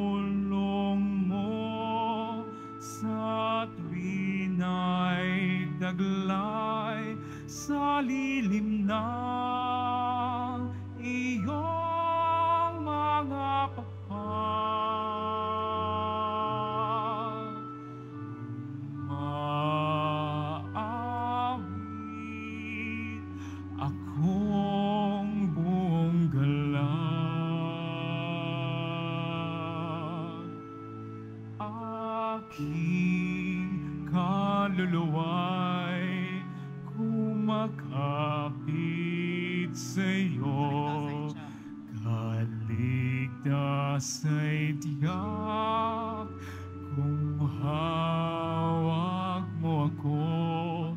tulong mo sa tuwin ay taglay sa lilim ng iyong mga pakpak. Maawit akong buong galak, aking kaluluwa'y kumakapit sa'yo. Kaligtas ay tiyak kung hawak mo ako.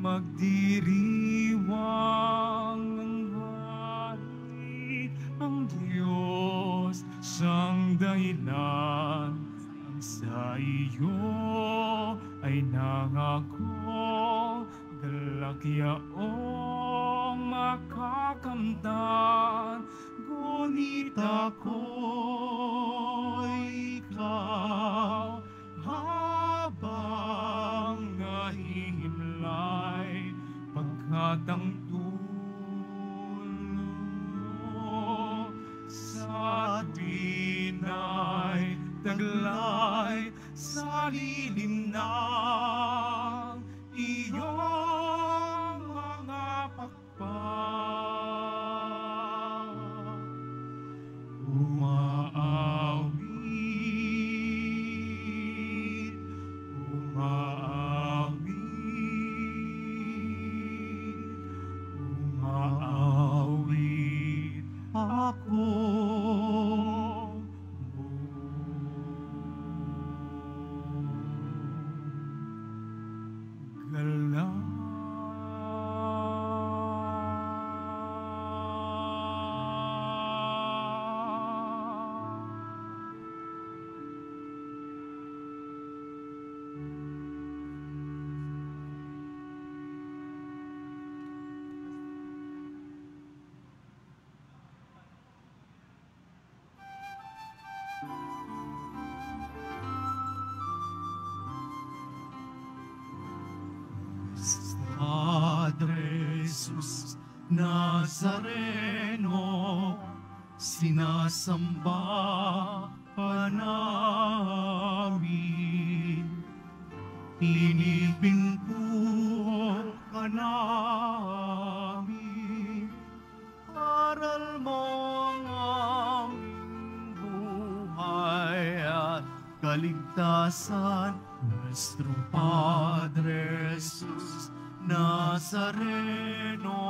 Magdiriwang ang hari, ang Diyos siyang dahilan. Ang sa iyo ay nangako, galakyaong makakamtan. Ngunit ako'y ikaw habang nahihimlay, pagkat ang tulong mo sa tuwin ay taglay sa lilim ng iyong mga pakpak. Umaawit, umaawit, umaawit ako. Padre Jesus Nazareno, sinasamba ka namin. Pinipintuho ka namin. Aral mo ang aming buhay at kaligtasan. Nuestro Padre Jesus Nazareno,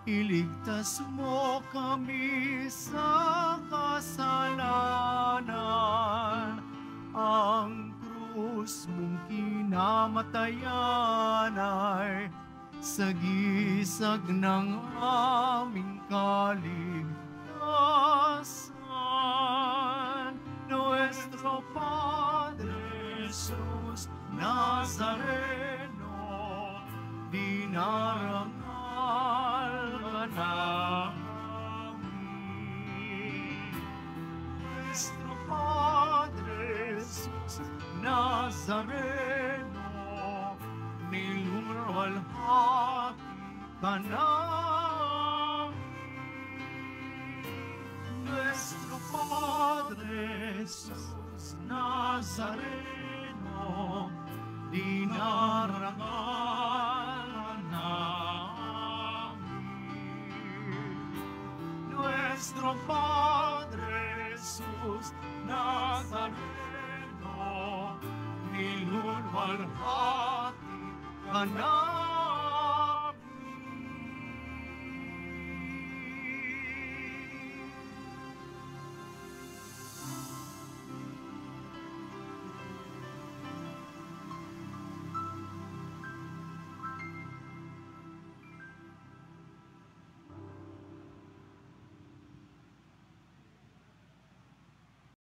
iligtas mo kami sa kasalanan. Ang krus mong kinamatayan ay sagisag ng aming kaligtasan. Nuestro Padre Jesus Nazareno, dinarangal ka namin. Nuestro Padre Jesus Nazareno, niluwalhati ka namin. Nuestro Padre Jesus Nazareno, dinarangal namin. Nuestro Padre Jesus Nazareno, nilulwalhati ka namin.